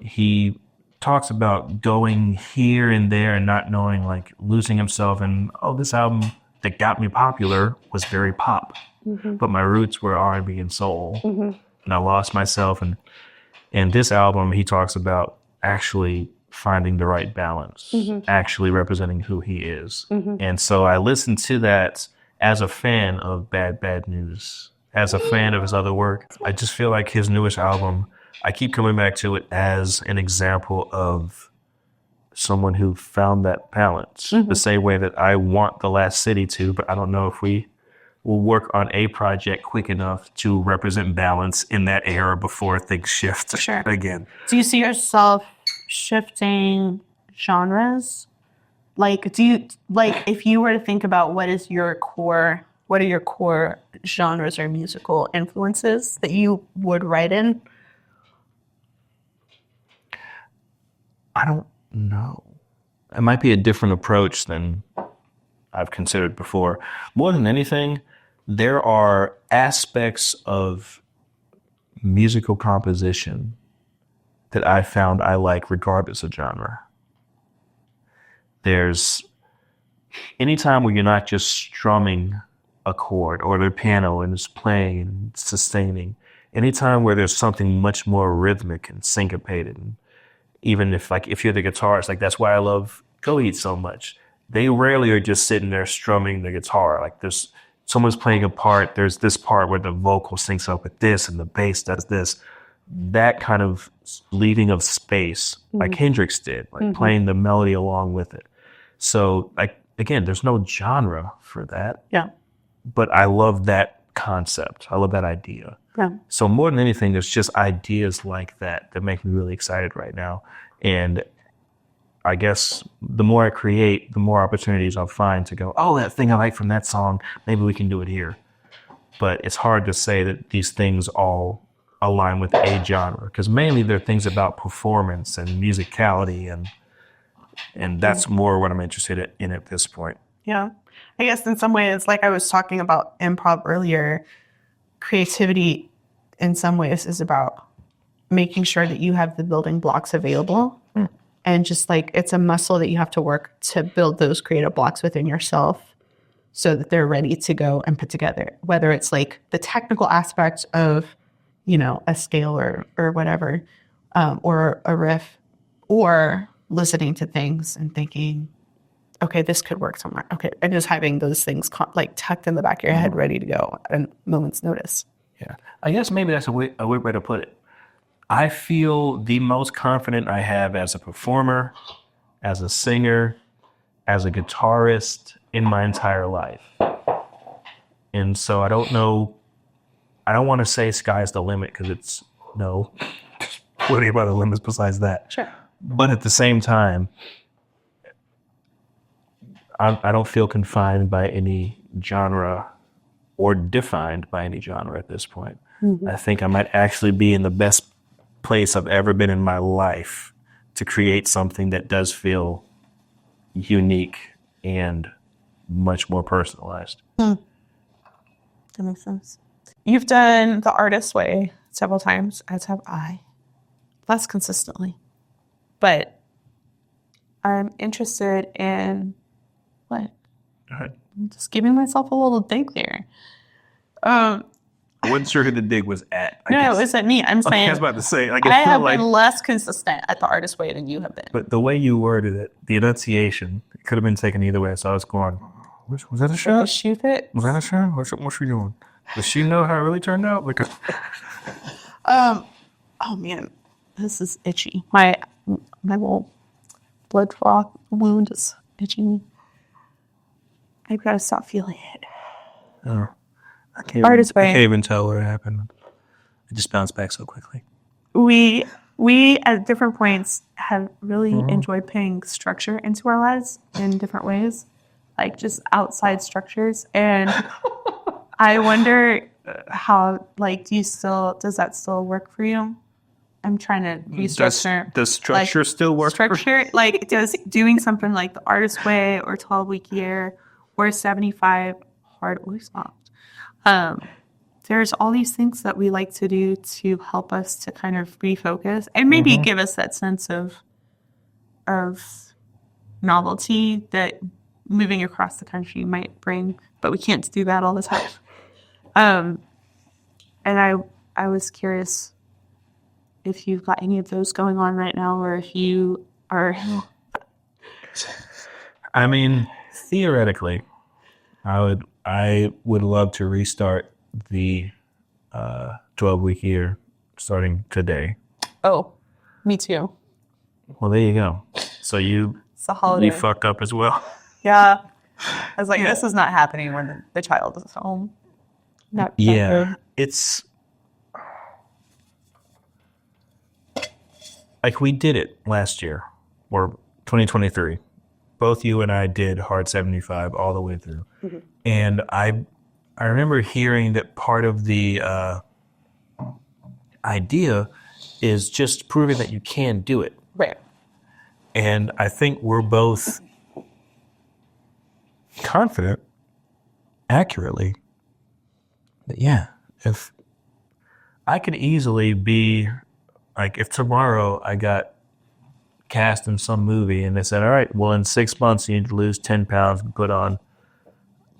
he talks about going here and there and not knowing, like losing himself. And this album that got me popular was very pop, but my roots were R&B and soul, and I lost myself. And this album, he talks about actually finding the right balance, actually representing who he is. And so I listened to that as a fan of Bad News, as a fan of his other work. I just feel like his newest album, I keep coming back to it as an example of someone who found that balance, the same way that I want The Last City to, but I don't know if we will work on a project quick enough to represent balance in that era before things shift again. Do you see yourself shifting genres? Like, if you were to think about what are your core genres or musical influences that you would write in? I don't know. It might be a different approach than I've considered before. More than anything, there are aspects of musical composition that I found I like regardless of genre. There's anytime where you're not just strumming a chord or the piano and it's playing and sustaining, anytime where there's something much more rhythmic and syncopated, and even if you're the guitarist, like that's why I love Go Eat so much. They rarely are just sitting there strumming the guitar. Like there's someone's playing a part, there's this part where the vocal syncs up with this and the bass does this. That kind of leaving of space, like Hendrix did, like playing the melody along with it. So, like, again, there's no genre for that. Yeah. But I love that concept. I love that idea. Yeah. So more than anything, there's just ideas like that make me really excited right now. And I guess the more I create, the more opportunities I'll find to go, that thing I like from that song, maybe we can do it here. But it's hard to say that these things all align with a genre, because mainly they're things about performance and musicality, and that's more what I'm interested in at this point. Yeah. I guess in some ways, like I was talking about improv earlier, creativity in some ways is about making sure that you have the building blocks available. And just like it's a muscle that you have to work to build those creative blocks within yourself so that they're ready to go and put together, whether it's like the technical aspects of, a scale or whatever, or a riff, or listening to things and thinking, okay, this could work somewhere. Okay. And just having those things like tucked in the back of your head, ready to go at a moment's notice. Yeah. I guess maybe that's a weird way to put it. I feel the most confident I have as a performer, as a singer, as a guitarist in my entire life. And so I don't know, I don't want to say sky's the limit, because it's no, plenty of other limits besides that. Sure. But at the same time, I don't feel confined by any genre or defined by any genre at this point. I think I might actually be in the best place I've ever been in my life to create something that does feel unique and much more personalized. That makes sense. You've done The Artist's Way several times, as have I. Less consistently. But I'm interested in what? All right. I'm just giving myself a little dig there. I wasn't sure who the dig was at. It wasn't me. I'm saying I was about to say, I have been less consistent at The Artist's Way than you have been. But the way you worded it, the enunciation, it could have been taken either way. So I was going, was that a shot? Shoot it. Was that a shot? What's she doing? Does she know how it really turned out? Oh man, this is itchy. My little blood clot wound is itching. I've got to stop feeling it. Oh, I can't even tell what happened. It just bounced back so quickly. We at different points have really enjoyed putting structure into our lives in different ways, like just outside structures. And I wonder how, like, does that still work for you? I'm trying to restructure. Does structure still work? Structure, like, does doing something like the artist way or 12-week year or 75 hard or soft. There's all these things that we like to do to help us to kind of refocus and maybe give us that sense of novelty that moving across the country might bring, but we can't do that all the time. And I was curious if you've got any of those going on right now, or if you are. I mean, theoretically, I would love to restart the 12-week year starting today. Oh, me too. Well, there you go. So It's a holiday. you fucked up as well. Yeah. I was like, this is not happening when the child is home. Not Yeah, it's like we did it last year or 2023. Both you and I did hard 75 all the way through. And I remember hearing that part of the idea is just proving that you can do it. Right. And I think we're both confident, accurately, that yeah, if I could easily be like, if tomorrow I got cast in some movie and they said, all right, well, in 6 months you need to lose 10 pounds and put on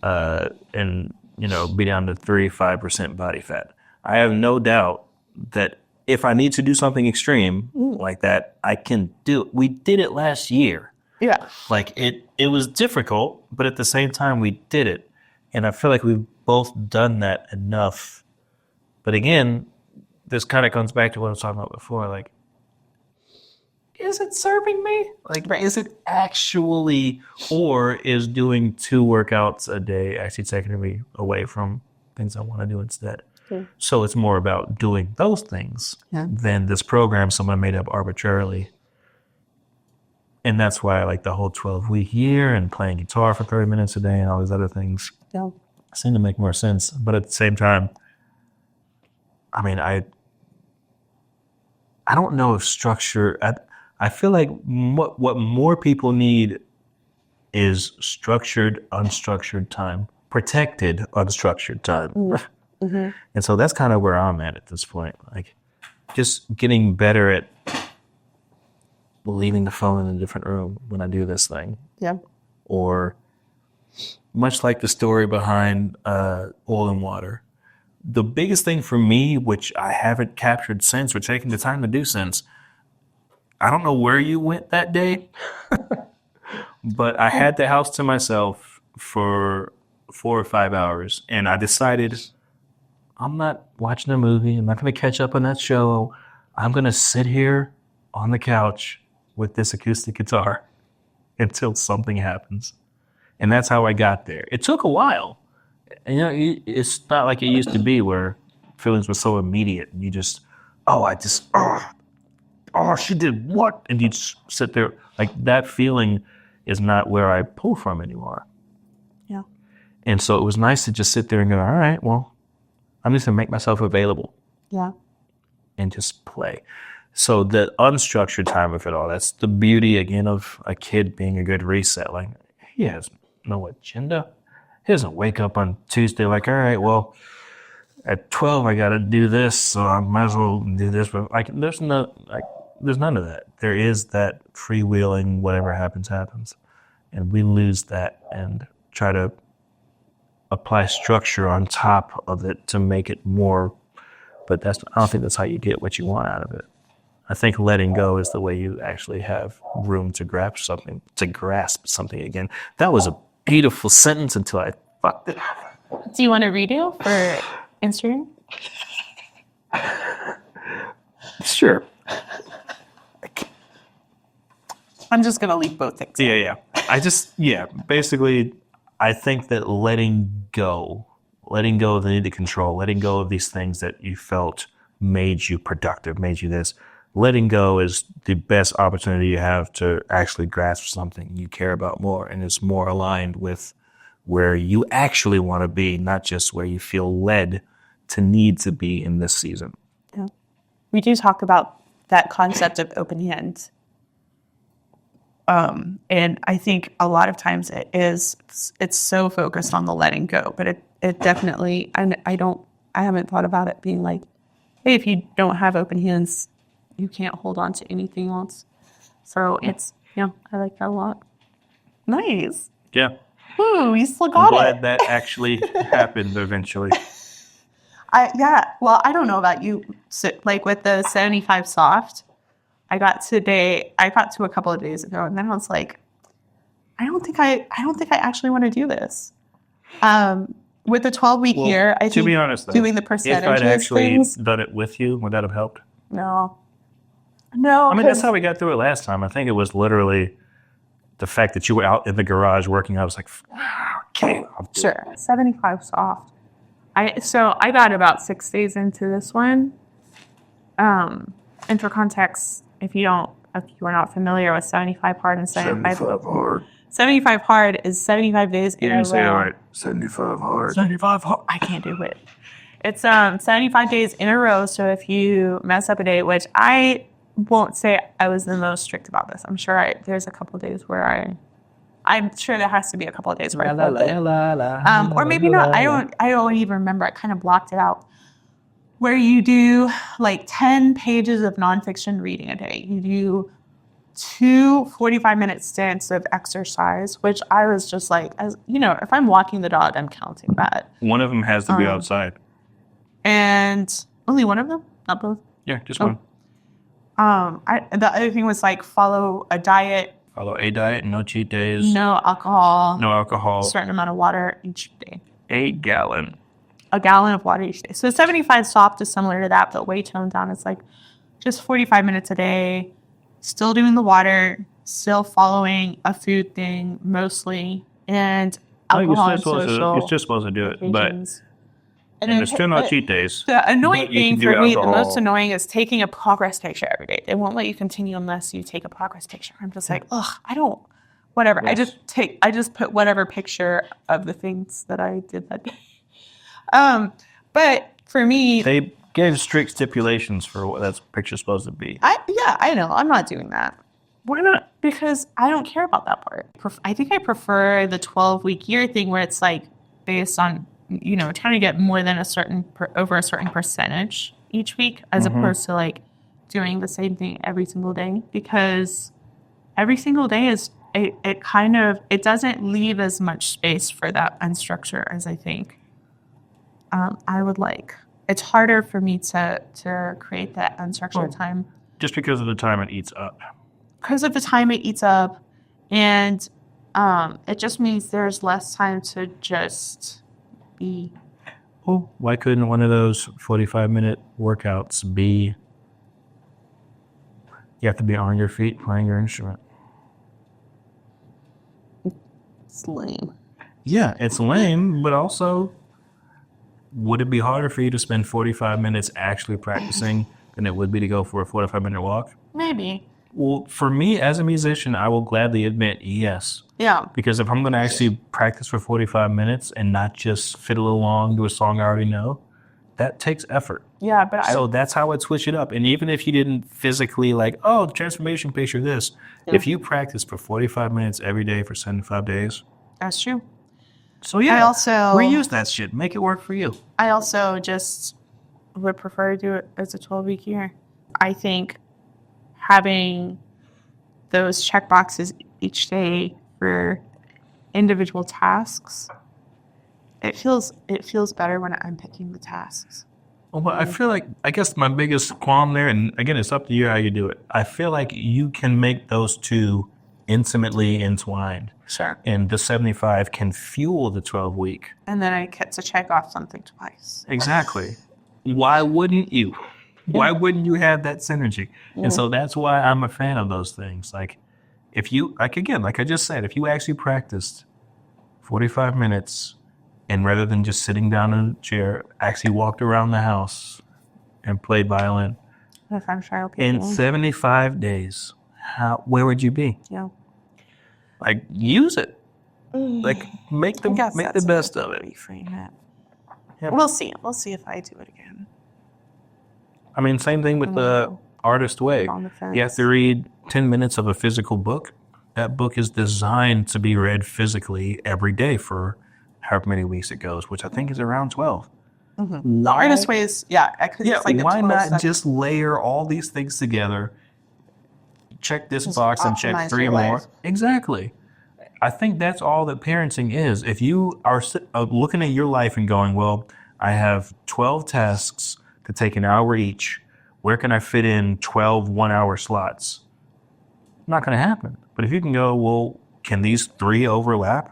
and be down to 5% body fat. I have no doubt that if I need to do something extreme like that, I can do it. We did it last year. Yeah. Like it was difficult, but at the same time we did it. And I feel like we've both done that enough. But again, this kind of comes back to what I was talking about before. Like, is it serving me? Like, is it actually, or is doing 2 workouts a day actually taking me away from things I want to do instead? So it's more about doing those things than this program someone made up arbitrarily. And that's why I like the whole 12-week year and playing guitar for 30 minutes a day and all these other things seem to make more sense. But at the same time, I mean, I don't know if structure. I feel like what more people need is structured, unstructured time, protected, unstructured time. And so that's kind of where I'm at this point. Like, just getting better at leaving the phone in a different room when I do this thing. Yeah. Or much like the story behind Oil and Water. The biggest thing for me, which I haven't captured since or taken the time to do since, I don't know where you went that day, but I had the house to myself for 4 or 5 hours, and I decided I'm not watching a movie. I'm not going to catch up on that show. I'm going to sit here on the couch with this acoustic guitar until something happens. And that's how I got there. It took a while. And, it's not like it used to be where feelings were so immediate and you just, she did what? And you just sit there. Like, that feeling is not where I pull from anymore. Yeah. And so it was nice to just sit there and go, all right, well, I'm just going to make myself available. Yeah. And just play. So the unstructured time of it all, that's the beauty, again, of a kid being a good reset. Like, he has no agenda. He doesn't wake up on Tuesday like, all right, well, at 12 I got to do this, so I might as well do this. But like, there's none of that. There is that freewheeling, whatever happens, happens. And we lose that and try to apply structure on top of it to make it more. But I don't think that's how you get what you want out of it. I think letting go is the way you actually have room to grasp something again. That was a beautiful sentence until I fucked it up. Do you want to redo for Instagram? Sure. I'm just going to leave both things. Yeah. Basically, I think that letting go of the need to control, letting go of these things that you felt made you productive, made you this. Letting go is the best opportunity you have to actually grasp something you care about more, and it's more aligned with where you actually want to be, not just where you feel led to need to be in this season. Yeah. We do talk about that concept of open hand. And I think a lot of times it's so focused on the letting go, but it definitely, and I haven't thought about it being like, hey, if you don't have open hands, you can't hold on to anything else. So I like that a lot. Nice. Yeah. Ooh, you still I'm got glad it. that actually happened eventually. Well, I don't know about you. So, like with the 75 soft, I got to a couple of days ago, and then I was like, I don't think I actually want to do this. With the 12-week year, I think to be honest, though, doing the if percentages I'd actually things, done it with you, would that have helped? no, I mean, that's 'cause- how we got through it last time. I think it was literally the fact that you were out in the garage working. I was like, okay, I'll do it. sure, 75 soft. I got about 6 days into this one. And for context, if you are not familiar with 75 hard and 75 hard. 75 hard is 75 days in You a didn't say it row. right. 75 hard. 75 hard. I can't do it. It's 75 days in a row. So if you mess up a day, which I won't say I was the most strict about this. I'm sure there's a couple of days where I'm sure there has to be a couple of days where I felt it. Or maybe not. I don't even remember. I kind of blocked it out. Where you do like 10 pages of nonfiction reading a day. You do 2 45-minute stints of exercise, which I was just like, as you know, if I'm walking the dog, I'm counting that. One of them has to be outside. And only one of them, not both. Yeah, just one. The other thing was like follow a diet, Follow a diet, no cheat days, no alcohol, no alcohol, certain amount of water each day. 8 gallon. A gallon of water each day. So 75 soft is similar to that, but way toned down. It's like just 45 minutes a day, still doing the water, still following a food thing mostly, and alcohol and social. You're just supposed to do it, but occasions. and there's still no cheat days. The annoying But you thing can do for me, the alcohol. most annoying is taking a progress picture every day. They won't let you continue unless you take a progress picture. I'm just like, whatever. Yes. I just put whatever picture of the things that I did that day. But for me, They gave strict stipulations for what that picture's supposed to be. I know. I'm not doing that. Why not? Because I don't care about that part. I think I prefer the 12-week year thing where it's like based on, trying to get more than over a certain percentage each week as opposed to like doing the same thing every single day. Because every single day it doesn't leave as much space for that unstructure as I think I would like. It's harder for me to create that unstructured time. Just because of the time it eats up. Because of the time it eats up, and it just means there's less time to just be. Well, why couldn't one of those 45-minute workouts be you have to be on your feet playing your instrument? It's lame. Yeah, it's lame, but also, would it be harder for you to spend 45 minutes actually practicing than it would be to go for a 45-minute walk? Maybe. Well, for me as a musician, I will gladly admit yes. Yeah. Because if I'm going to actually practice for 45 minutes and not just fiddle along to a song I already know, that takes effort. Yeah, but So that's how I'd switch it up. And even if you didn't physically transformation picture this, if you practice for 45 minutes every day for 75 days. that's true. So yeah, I also reuse that shit. Make it work for you. I also just would prefer to do it as a 12-week year. I think having those check boxes each day for individual tasks, it feels better when I'm picking the tasks. Well, I guess my biggest qualm there, and again, it's up to you how you do it. I feel like you can make those two intimately entwined. Sure. And the 75 can fuel the 12-week. And then I get to check off something twice. Exactly. Why wouldn't you? Why wouldn't you have that synergy? And so that's why I'm a fan of those things. Like, if you, like I just said, if you actually practiced 45 minutes and rather than just sitting down in a chair, actually walked around the house and played violin If I'm sure in 75 days, where would you be? Yeah. Like, use it. Like, make the best of it. Reframe it. Yeah. We'll see. We'll see if I do it again. I mean, same thing with the hardest way. On the fence. You have to read 10 minutes of a physical book. That book is designed to be read physically every day for however many weeks it goes, which I think is around 12. The hardest way is, Yeah, like why not 12 just layer all these things together? Check this Just box and check optimize 3 your more. life. Exactly. I think that's all that parenting is. If you are looking at your life and going, well, I have 12 tasks to take an hour each. Where can I fit in 12 1-hour slots? Not going to happen. But if you can go, well, can these 3 overlap?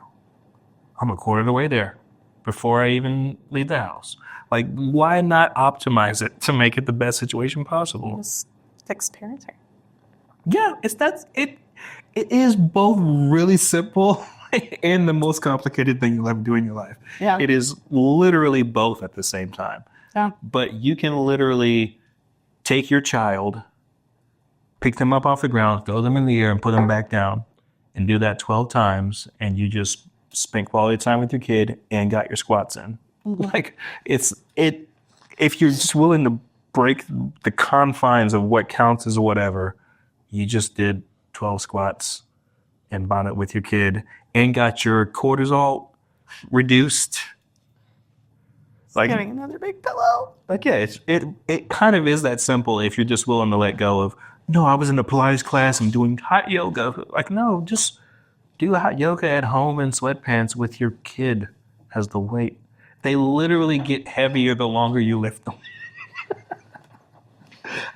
I'm a quarter of the way there before I even leave the house. Like, why not optimize it to make it the best situation possible? Just fix parenting. Yeah, it is both really simple and the most complicated thing you'll ever do in your life. Yeah. It is literally both at the same time. Yeah. But you can literally take your child, pick them up off the ground, throw them in the air, and put them back down, and do that 12 times, and you just spent quality time with your kid and got your squats in. Like, if you're just willing to break the confines of what counts as whatever, you just did 12 squats and bonded with your kid and got your cortisol reduced. Like, Getting another big pillow. like yeah, it kind of is that simple if you're just willing to let go of, no, I was in a Pilates class, I'm doing hot yoga. Like, no, just do hot yoga at home in sweatpants with your kid as the weight. They literally get heavier the longer you lift them.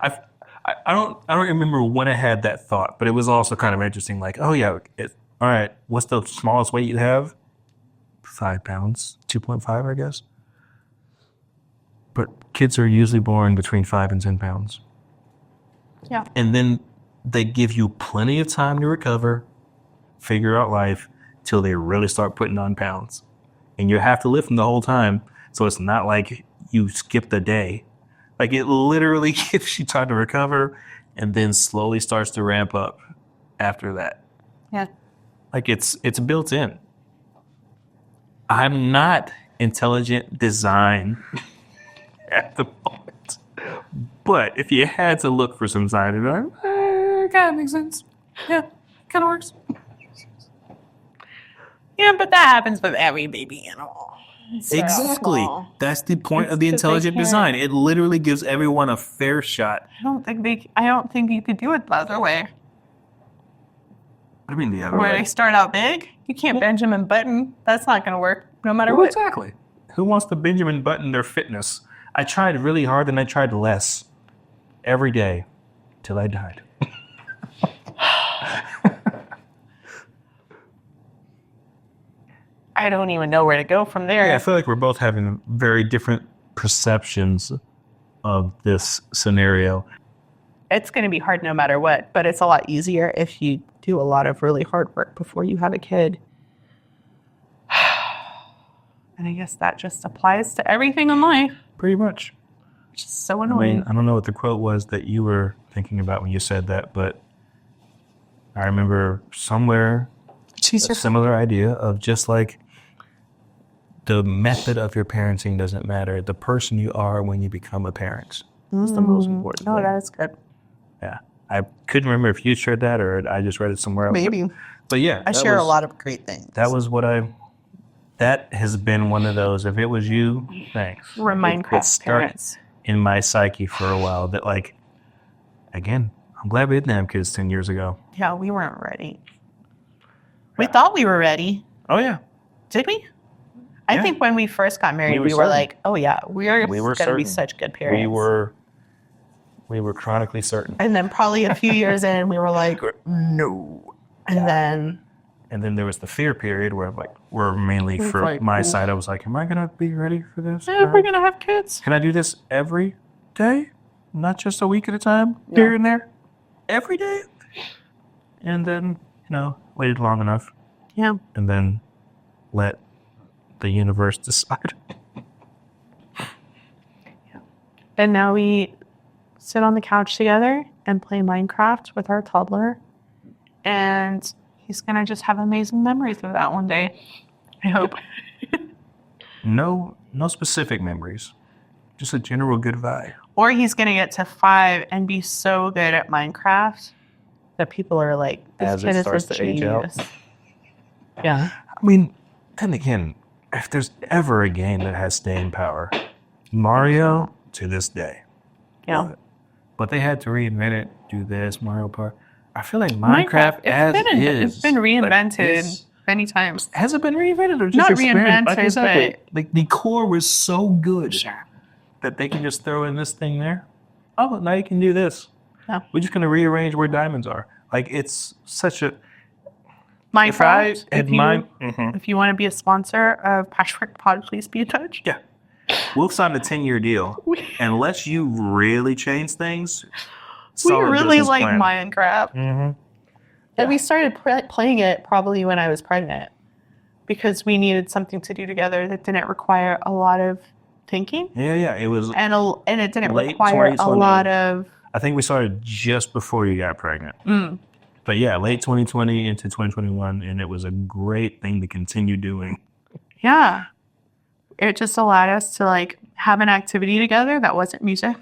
I don't remember when I had that thought, but it was also kind of interesting. Like, oh yeah, all right, what's the smallest weight you have? 5 pounds, 2.5, I guess. But kids are usually born between 5 and 10 pounds. Yeah. And then they give you plenty of time to recover, figure out life, till they really start putting on pounds. And you have to lift them the whole time. So it's not like you skipped a day. Like, it literally gives you time to recover and then slowly starts to ramp up after that. Yeah. Like, it's built in. I'm not intelligent design at the moment. But if you had to look for some sign, you'd be like, kind of makes sense. Yeah, kind of works. Yeah, but that happens with every baby animal. Exactly. That's the point It's of the 'cause they intelligent can't. design. It literally gives everyone a fair shot. I don't think you could do it the other way. What do you mean the other Where way? they start out big, you can't Benjamin Button. That's not going to work, no matter Well, what. exactly. Who wants to Benjamin Button their fitness? I tried really hard and I tried less every day till I died. I don't even know where to go from there. Yeah, I feel like we're both having very different perceptions of this scenario. It's going to be hard no matter what, but it's a lot easier if you do a lot of really hard work before you have a kid. And I guess that just applies to everything in life, Pretty much. which is so I annoying. mean, I don't know what the quote was that you were thinking about when you said that, but I remember somewhere a similar idea of just like the method of your parenting doesn't matter. The person you are when you become a parent is the most important No, thing. that is good. Yeah. I couldn't remember if you shared that or I just read it somewhere else. Maybe. But yeah. I that share a was- lot of great things. That was that has been one of those, if it was you, thanks. It Minecraft stuck parents. in my psyche for a while that, like, again, I'm glad we didn't have kids 10 years ago. Yeah, we weren't ready. We thought we were ready. Oh, yeah. Did we? I Yeah. think when we first got married, We were we were certain. like, oh yeah, we are We were going to be certain. such good parents. We were chronically certain. And then probably a few years in, we were like, no. And then, And then there was the fear period where, like, mainly was for like, my "Ooh." side, I was like, am I going to be ready for this? we're going to have kids. Can I do this every day? Not just a week at a time, here and there? Every day? And then, waited long enough Yeah. and then let the universe decide. And now we sit on the couch together and play Minecraft with our toddler. And he's going to just have amazing memories of that one day. I hope. No specific memories. Just a general good vibe. Or he's going to get to 5 and be so good at Minecraft that people are like, this As kid it is starts a to age out. genius. Yeah. I mean, and again, if there's ever a game that has staying power, Mario to this day. Yeah. Love it. But they had to reinvent it, do this, Mario Party. I feel like Minecraft it's been reinvented like, many times. has it been reinvented or just Not expanded? Like, reinvented, exactly. but Like the core was so good that they can just throw in this thing there. Oh, now you can do this. Yeah. We're just gonna rearrange where diamonds are. Like it's such a Minecraft, Mm-hmm. if you want to be a sponsor of Patchwork Pod, please be in touch. Yeah. We'll sign a 10-year deal. Unless you really change things. We really like plan. Minecraft. Mm-hmm. And we started playing it probably when I was pregnant because we needed something to do together that didn't require a lot of thinking. Yeah. It was And it didn't late require a 2020. lot of... I think we started just before you got pregnant. Mm. But yeah, late 2020 into 2021, and it was a great thing to continue doing. Yeah. It just allowed us to like have an activity together that wasn't music.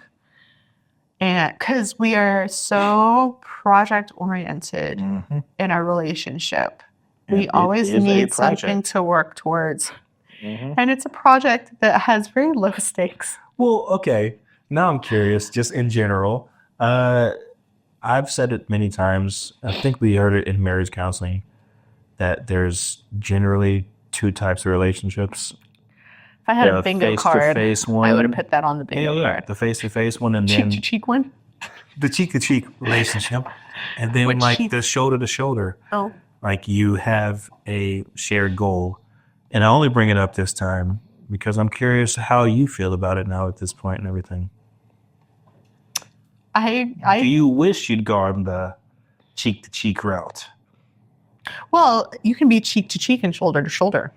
And because we are so project oriented in our relationship, we always need something to work towards. Mm-hmm. And it's a project that has very low stakes. Well, okay. Now I'm curious, just in general. I've said it many times. I think we heard it in marriage counseling that there's generally 2 types of relationships. If I had a bingo card, face-to-face one. I would have put that on the bingo card. The face-to-face one, and then Cheek-to-cheek one? the cheek-to-cheek relationship, and then Which like cheek? the shoulder-to-shoulder. Oh. Like you have a shared goal. And I only bring it up this time because I'm curious how you feel about it now at this point and everything. Do you wish you'd gone the cheek-to-cheek route? Well, you can be cheek to cheek and shoulder to shoulder.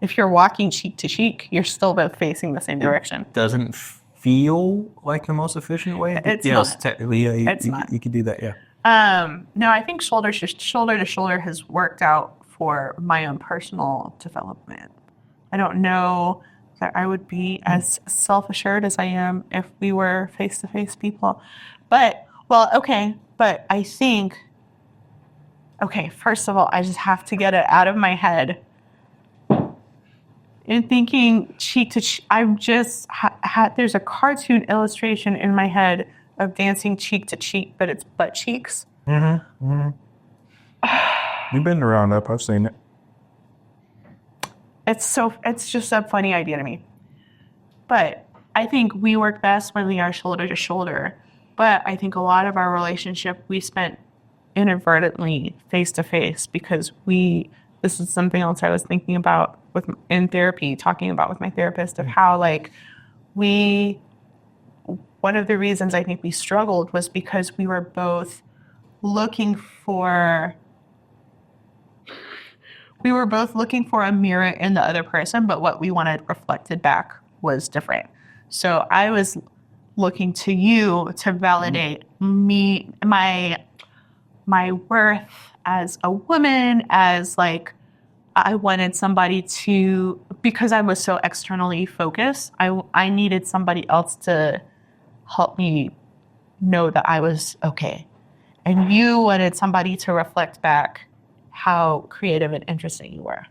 If you're walking cheek to cheek, you're still both facing the same direction. Doesn't feel like the most efficient way. It's yes, not. technically, yeah, It's not. You could do that, yeah. No, I think shoulder to shoulder has worked out for my own personal development. I don't know that I would be as self-assured as I am if we were face-to-face people. But I think, first of all, I just have to get it out of my head. In thinking cheek to cheek, I've just had, there's a cartoon illustration in my head of dancing cheek to cheek, but it's butt cheeks. Mm-hmm. You've been around up. I've seen it. It's just a funny idea to me. But I think we work best when we are shoulder to shoulder. But I think a lot of our relationship we spent inadvertently face to face because this is something else I was thinking about in therapy, talking about with my therapist of how one of the reasons I think we struggled was because we were both looking for a mirror in the other person, but what we wanted reflected back was different. So I was looking to you to validate me, my worth as a woman, as I wanted somebody to, because I was so externally focused, I needed somebody else to help me know that I was okay. And you wanted somebody to reflect back how creative and interesting you were.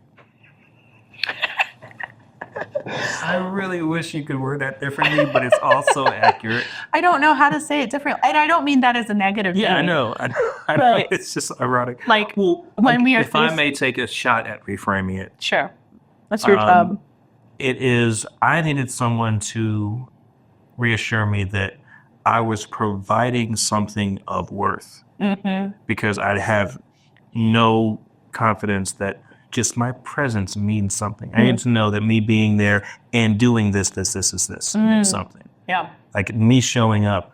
I really wish you could word that differently, but it's also accurate. I don't know how to say it differently. And I don't mean that as a negative thing. I know. It's just ironic. If I may take a shot at reframing it. Sure. That's your job. It is, I needed someone to reassure me that I was providing something of worth. Mm-hmm. Because I have no confidence that just my presence means something. I need to know that me being there and doing this means something. Yeah. Like me showing up,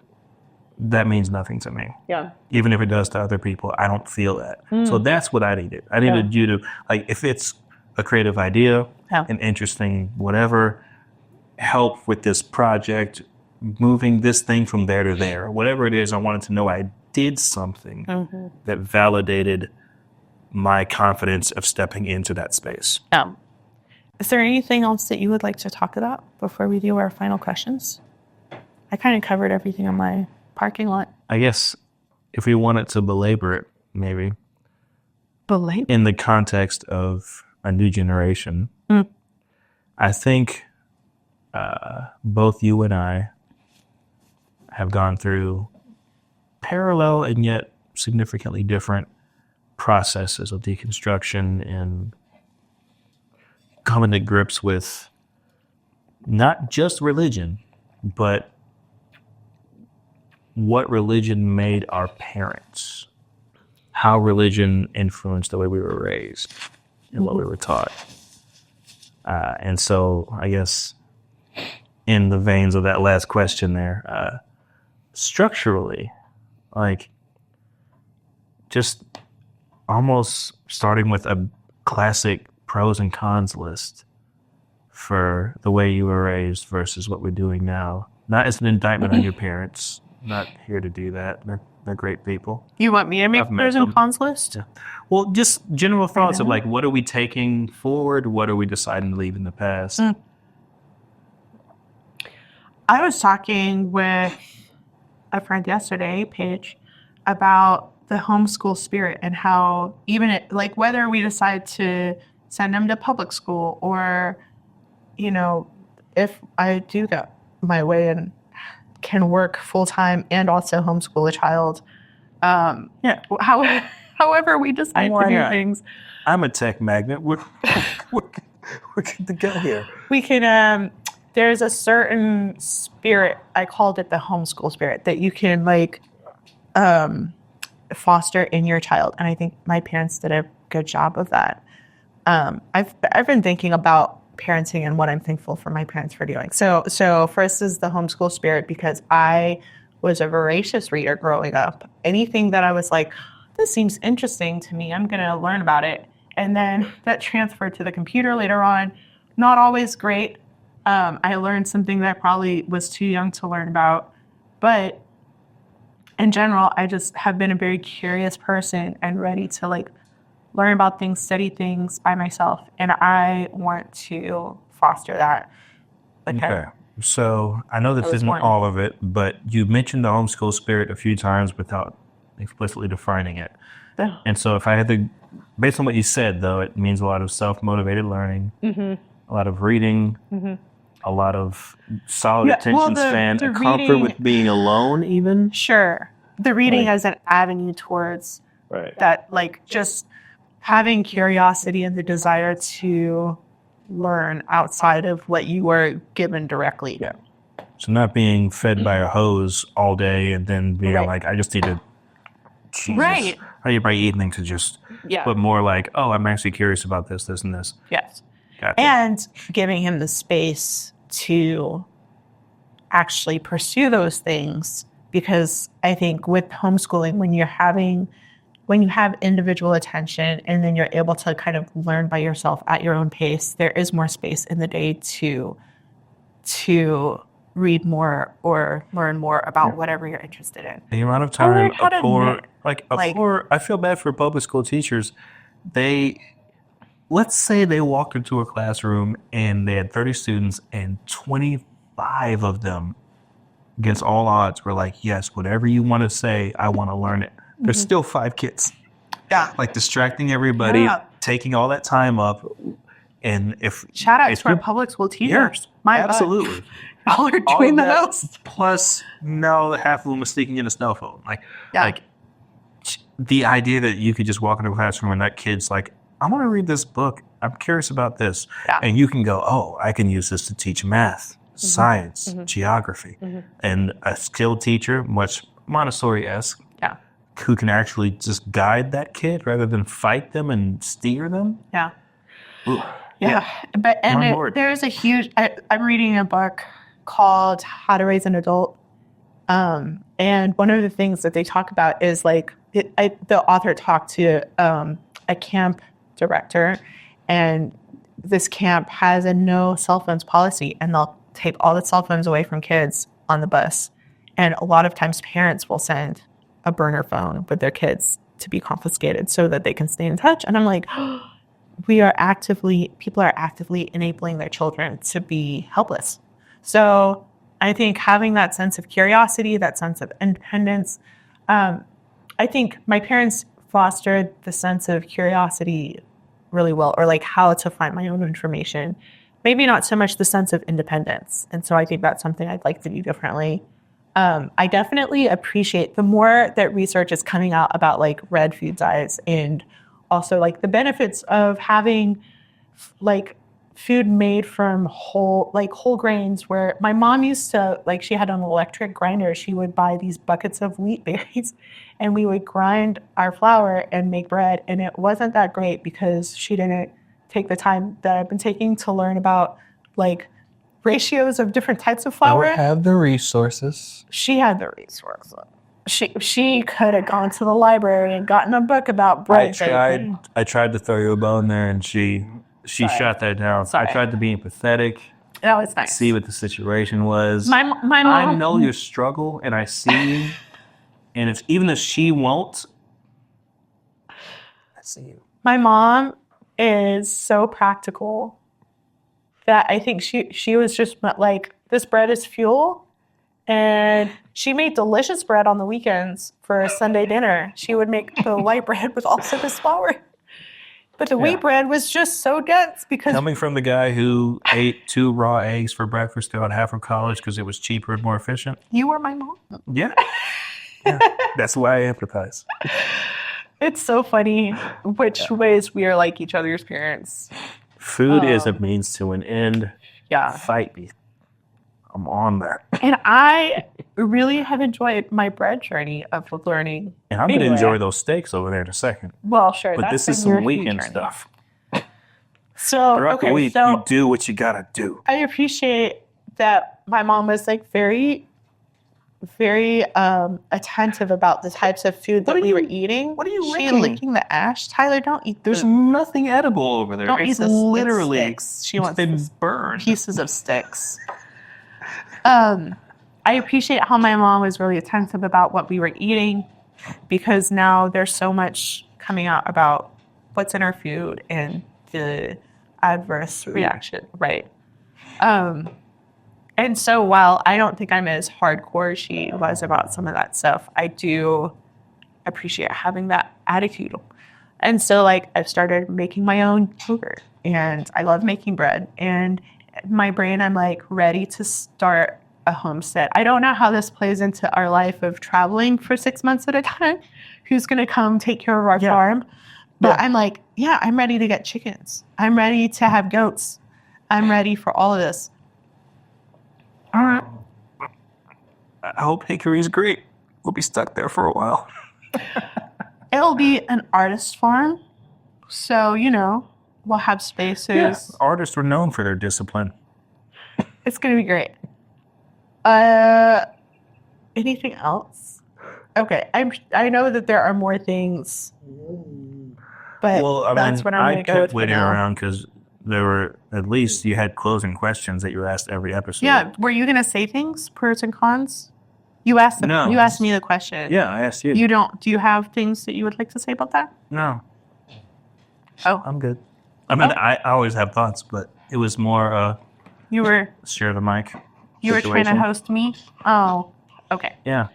that means nothing to me. Yeah. Even if it does to other people, I don't feel that. So that's what I needed. I needed you to, if it's a creative idea, an interesting whatever, help with this project, moving this thing from there to there, whatever it is, I wanted to know I did something that validated my confidence of stepping into that space. Yeah. Is there anything else that you would like to talk about before we do our final questions? I kind of covered everything on my parking lot. I guess if we wanted to belabor it, maybe Belabor. in the context of a new generation, I think both you and I have gone through parallel and yet significantly different processes of deconstruction and coming to grips with not just religion, but what religion made our parents, how religion influenced the way we were raised and what we were taught. And so I guess in the veins of that last question there, structurally, like just almost starting with a classic pros and cons list for the way you were raised versus what we're doing now. Not as an indictment on your parents. Not here to do that. They're great people. You want me to make I've met pros and them. cons list? Yeah. Well, just general thoughts of know. like, what are we taking forward? What are we deciding to leave in the past? I was talking with a friend yesterday, Paige, about the homeschool spirit and how even like whether we decide to send them to public school or, you know, if I do go my way and can work full time and also homeschool a child, however we decide to do things, I'm a tech magnet. We're good to go here. we can. There's a certain spirit, I called it the homeschool spirit, that you can like foster in your child, and I think my parents did a good job of that. I've been thinking about parenting and what I'm thankful for my parents for doing. So first is the homeschool spirit, because I was a voracious reader growing up. Anything that I was like, this seems interesting to me, I'm going to learn about it. And then that transferred to the computer later on. Not always great. I learned something that I probably was too young to learn about. But in general, I just have been a very curious person and ready to like learn about things, study things by myself. And I want to foster that. Okay. So I know this was isn't one. all of it, but you mentioned the homeschool spirit a few times without explicitly defining it. Yeah. And so if I had to, based on what you said, though, it means a lot of self-motivated learning, a lot of reading, a lot of solid attention span, a comfort reading, with being alone even. Sure. The reading Right. as an avenue towards Right. that, like just having curiosity and the desire to learn outside of what you were given directly. Yeah. So not being fed by a hose all day and then being Right. like, I just need to, Jesus, Right. I need my evening to just, Yeah. but more like, oh, I'm actually curious about this, this, and this. Yes. Gotcha. And giving him the space to actually pursue those things, because I think with homeschooling, when you have individual attention and then you're able to kind of learn by yourself at your own pace, there is more space in the day to read more or learn more about whatever you're interested in. The amount of I learned time how to I feel bad for public school teachers. Let's say they walked into a classroom and they had 30 students and 25 of them, against all odds, were like, yes, whatever you want to say, I want to learn it. There's still 5 kids. Yeah. Like distracting everybody, Yeah. taking all that time up. And if Shout out if to our you- public school teachers. absolutely. Y'all are All doing of the that, most. Plus, no, half of them are sneaking in a snow phone. Yeah. Like the idea that you could just walk into a classroom and that kid's like, I want to read this book. I'm curious about this. Yeah. And you can go, oh, I can use this to teach math, science, geography. And a skilled teacher, much Montessori-esque, Yeah. who can actually just guide that kid rather than fight them and steer them. Yeah. Ooh. Yeah. But I'm on board. there's a huge, I'm reading a book called How to Raise an Adult. And one of the things that they talk about is like, the author talked to a camp director, and this camp has a no cell phones policy, and they'll take all the cell phones away from kids on the bus. And a lot of times parents will send a burner phone with their kids to be confiscated so that they can stay in touch. And I'm like, people are actively enabling their children to be helpless. So I think having that sense of curiosity, that sense of independence, I think my parents fostered the sense of curiosity really well, or like how to find my own information. Maybe not so much the sense of independence. And so I think that's something I'd like to do differently. I definitely appreciate the more that research is coming out about like red food dyes and also like the benefits of having like food made from whole grains, where my mom used to, like, she had an electric grinder. She would buy these buckets of wheat berries and we would grind our flour and make bread. And it wasn't that great because she didn't take the time that I've been taking to learn about like ratios of different types of I flour. would have the resources. She had the resources. She could have gone to the library and gotten a book about bread baking. I tried to throw you a bone there, and she Sorry. shot that down. Sorry. I tried to be empathetic, That was nice. see what the situation was. My mom. I know your struggle, and I see you. And even if she won't, I see you. My mom is so practical that I think she was just like, this bread is fuel. And she made delicious bread on the weekends for a Sunday dinner. She would make the white bread with all this flour. But the wheat bread was just so dense because... Coming from the guy who ate 2 raw eggs for breakfast throughout half of college because it was cheaper and more efficient. You were my mom. Yeah. That's why I empathize. It's so funny which ways we are like each other's parents. Food is a means to an end. Yeah. Fight me. I'm on that. And I really have enjoyed my bread journey of learning. And I'm going to enjoy those steaks over there in a second. Well, sure. But this is been your some weekend journey. stuff. So, Throughout the week, you do what you got to do. I appreciate that my mom was like very, very attentive about the types of food that we were eating. What are you She licking? licking the ash. Tyler, don't eat There's the... nothing edible over there. Don't It's eat the literally sticks. She wants been the burned. pieces of sticks. I appreciate how my mom was really attentive about what we were eating, because now there's so much coming out about what's in our food and the adverse reaction, right? And so while I don't think I'm as hardcore as she was about some of that stuff, I do appreciate having that attitude. And so like I've started making my own yogurt, and I love making bread, and in my brain I'm like ready to start a homestead. I don't know how this plays into our life of traveling for 6 months at a time. Who's going to come take care of our farm? But I'm like, yeah, I'm ready to get chickens. I'm ready to have goats. I'm ready for all of this. All right. I hope Hickory's great. We'll be stuck there for a while. It'll be an artist farm. So, you know, we'll have spaces. Yeah, artists were known for their discipline. It's going to be great. Anything else? Okay, I know that there are more things, but that's what I'm going to go with. I kept waiting around because there were, at least you had closing questions that you asked every episode. Yeah, were you going to say things, pros and cons? You asked them. No. You asked me the question. Yeah, I asked you. You don't. Do you have things that you would like to say about that? No. Oh, I'm good. I mean, I always have thoughts, but it was more you were share the mic. you were trying to host me. Oh, okay. Yeah.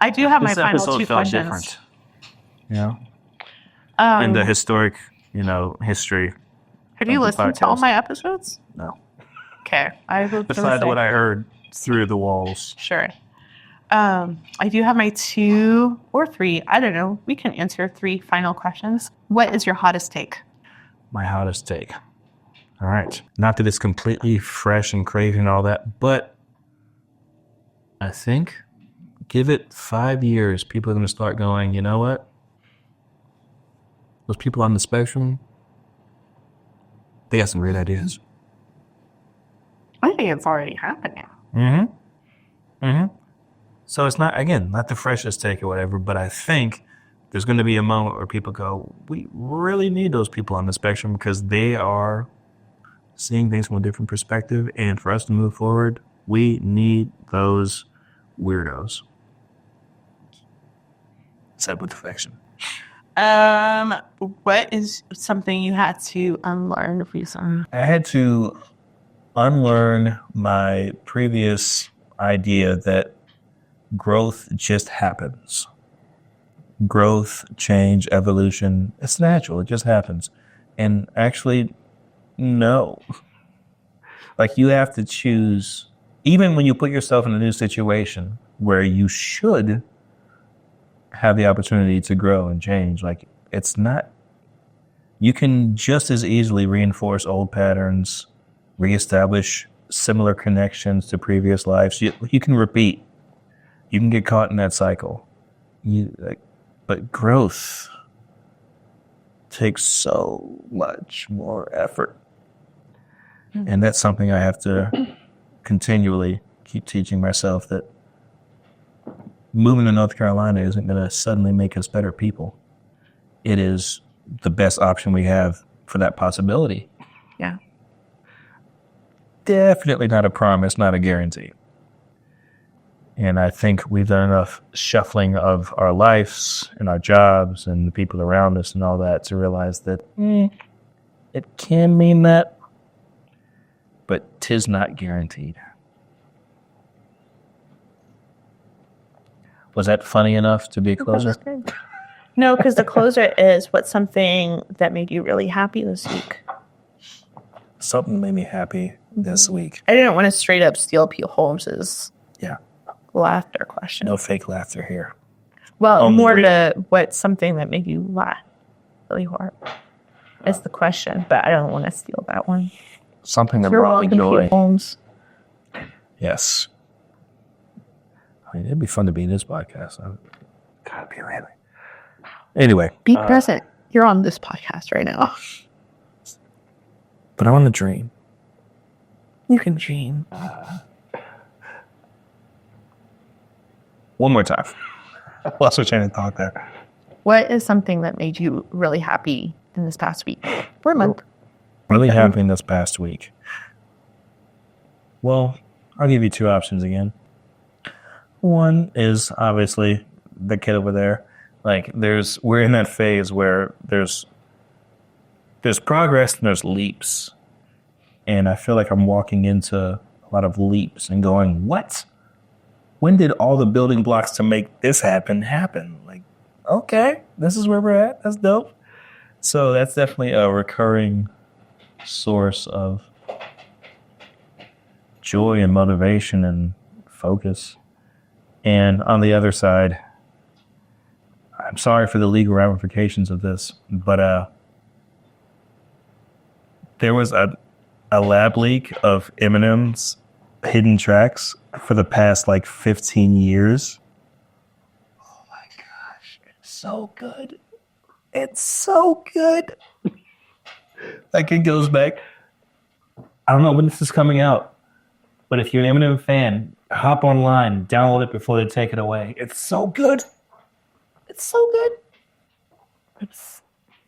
I do have my This final episode two felt questions. different. You know? And the historic, history. Have you of the listened to all podcast. my episodes? No. Okay, I will. Besides what I heard through the walls. Sure. I do have my 2 or 3. I don't know. We can answer 3 final questions. What is your hottest take? My hottest take. All right. Not that it's completely fresh and crazy and all that, but I think give it 5 years, people are going to start going, you know what? Those people on the spectrum, they got some great ideas. I think it's already happening. Mm-hmm. Mm-hmm. So it's not, again, not the freshest take or whatever, but I think there's going to be a moment where people go, we really need those people on the spectrum because they are seeing things from a different perspective. And for us to move forward, we need those weirdos. Said with affection. What is something you had to unlearn recently? I had to unlearn my previous idea that growth just happens. Growth, change, evolution, it's natural. It just happens. And actually, no. Like, you have to choose, even when you put yourself in a new situation where you should have the opportunity to grow and change, like, it's not, you can just as easily reinforce old patterns, reestablish similar connections to previous lives. You can repeat. You can get caught in that cycle. But growth takes so much more effort. And that's something I have to continually keep teaching myself, that moving to North Carolina isn't going to suddenly make us better people. It is the best option we have for that possibility. Yeah. Definitely not a promise, not a guarantee. And I think we've done enough shuffling of our lives and our jobs and the people around us and all that to realize that it can mean that, but 'tis not guaranteed. Was that funny enough to be a closer? No, because the closer is what's something that made you really happy this week. Something made me happy this week. I didn't want to straight up steal P. Holmes's Yeah. laughter question. No fake laughter here. Well, Only more real. to what's something that made you laugh really hard. Is the question, but I don't want to steal that one. Something that You're brought me welcome, joy. P. Holmes. Yes. I mean, it'd be fun to be in this podcast. Gotta be really. Anyway, Be present. You're on this podcast right now. but I want to dream. You can dream. One more time. Lost my train of thought there. What is something that made you really happy in this past week or month? Really happy this past week. Well, I'll give you two options again. One is obviously the kid over there. Like, we're in that phase where there's progress and there's leaps. And I feel like I'm walking into a lot of leaps and going, what? When did all the building blocks to make this happen? Like, okay, this is where we're at. That's dope. So that's definitely a recurring source of joy and motivation and focus. And on the other side, I'm sorry for the legal ramifications of this, but there was a lab leak of Eminem's hidden tracks for the past 15 years. Oh my gosh, it's so good. It's so good. It goes back. I don't know when this is coming out, but if you're an Eminem fan, hop online, download it before they take it away. It's so good. It's so good.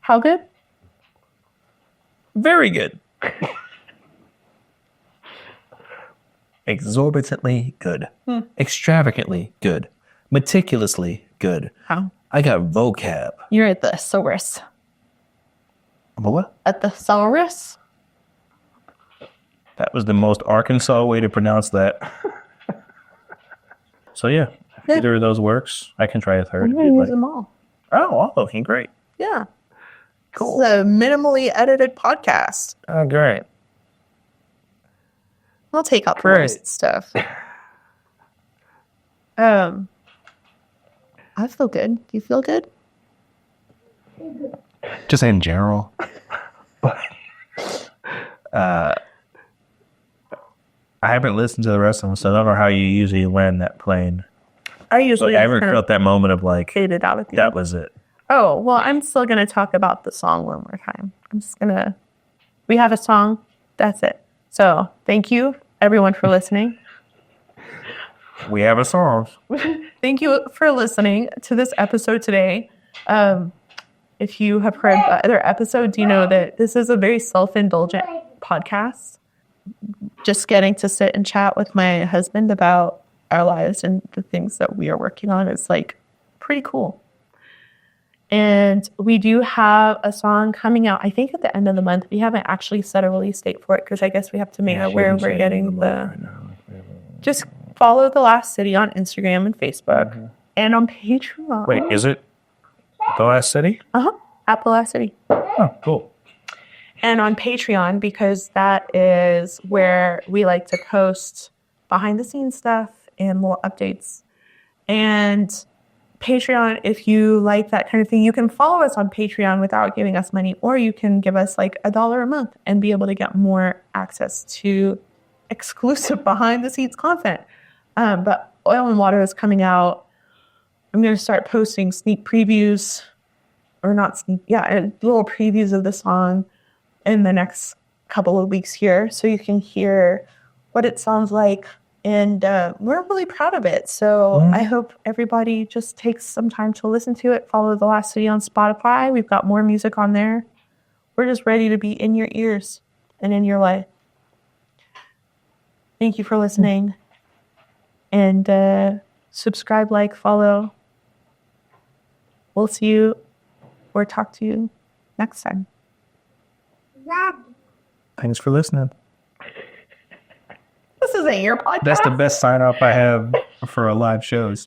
How good? Very good. Exorbitantly good. Extravagantly good. Meticulously good. How? I got vocab. You're at the thesaurus. What? At the thesaurus? That was the most Arkansas way to pronounce that. So yeah, if either of those works, I can try a third. I'm if going you'd to like. use them all. Oh, okay, great. Yeah. Cool. It's a minimally edited podcast. Oh, great. I'll take out the Great. worst stuff. I feel good. Do you feel good? Just in general. I haven't listened to the rest of them, so I don't know how you usually land that plane. I usually I haven't kind of felt that moment of fade it out at the that end. was it. Oh, well, I'm still going to talk about the song one more time. I'm just going to... We have a song. That's it. So thank you, everyone, for listening. We have a song. Thank you for listening to this episode today. If you have heard the other episodes, you know that this is a very self-indulgent podcast. Just getting to sit and chat with my husband about our lives and the things that we are working on is pretty cool. And we do have a song coming out, I think at the end of the month. We haven't actually set a release date for it because I guess we have to make it where we're getting the. Just follow The Last City on Instagram and Facebook and on Patreon. Wait, is it The Last City? At The Last City. Oh, cool. And on Patreon, because that is where we like to post behind the scenes stuff and little updates. And Patreon, if you like that kind of thing, you can follow us on Patreon without giving us money, or you can give us like $1 a month and be able to get more access to exclusive behind the scenes content. But Oil and Water is coming out. I'm going to start posting sneak previews, or not sneak, little previews of the song in the next couple of weeks here, so you can hear what it sounds like. And we're really proud of it. So I hope everybody just takes some time to listen to it. Follow The Last City on Spotify. We've got more music on there. We're just ready to be in your ears and in your life. Thank you for listening. And subscribe, like, follow. We'll see you or talk to you next time. Thanks for listening. This isn't your podcast. That's the best sign off I have for our live shows.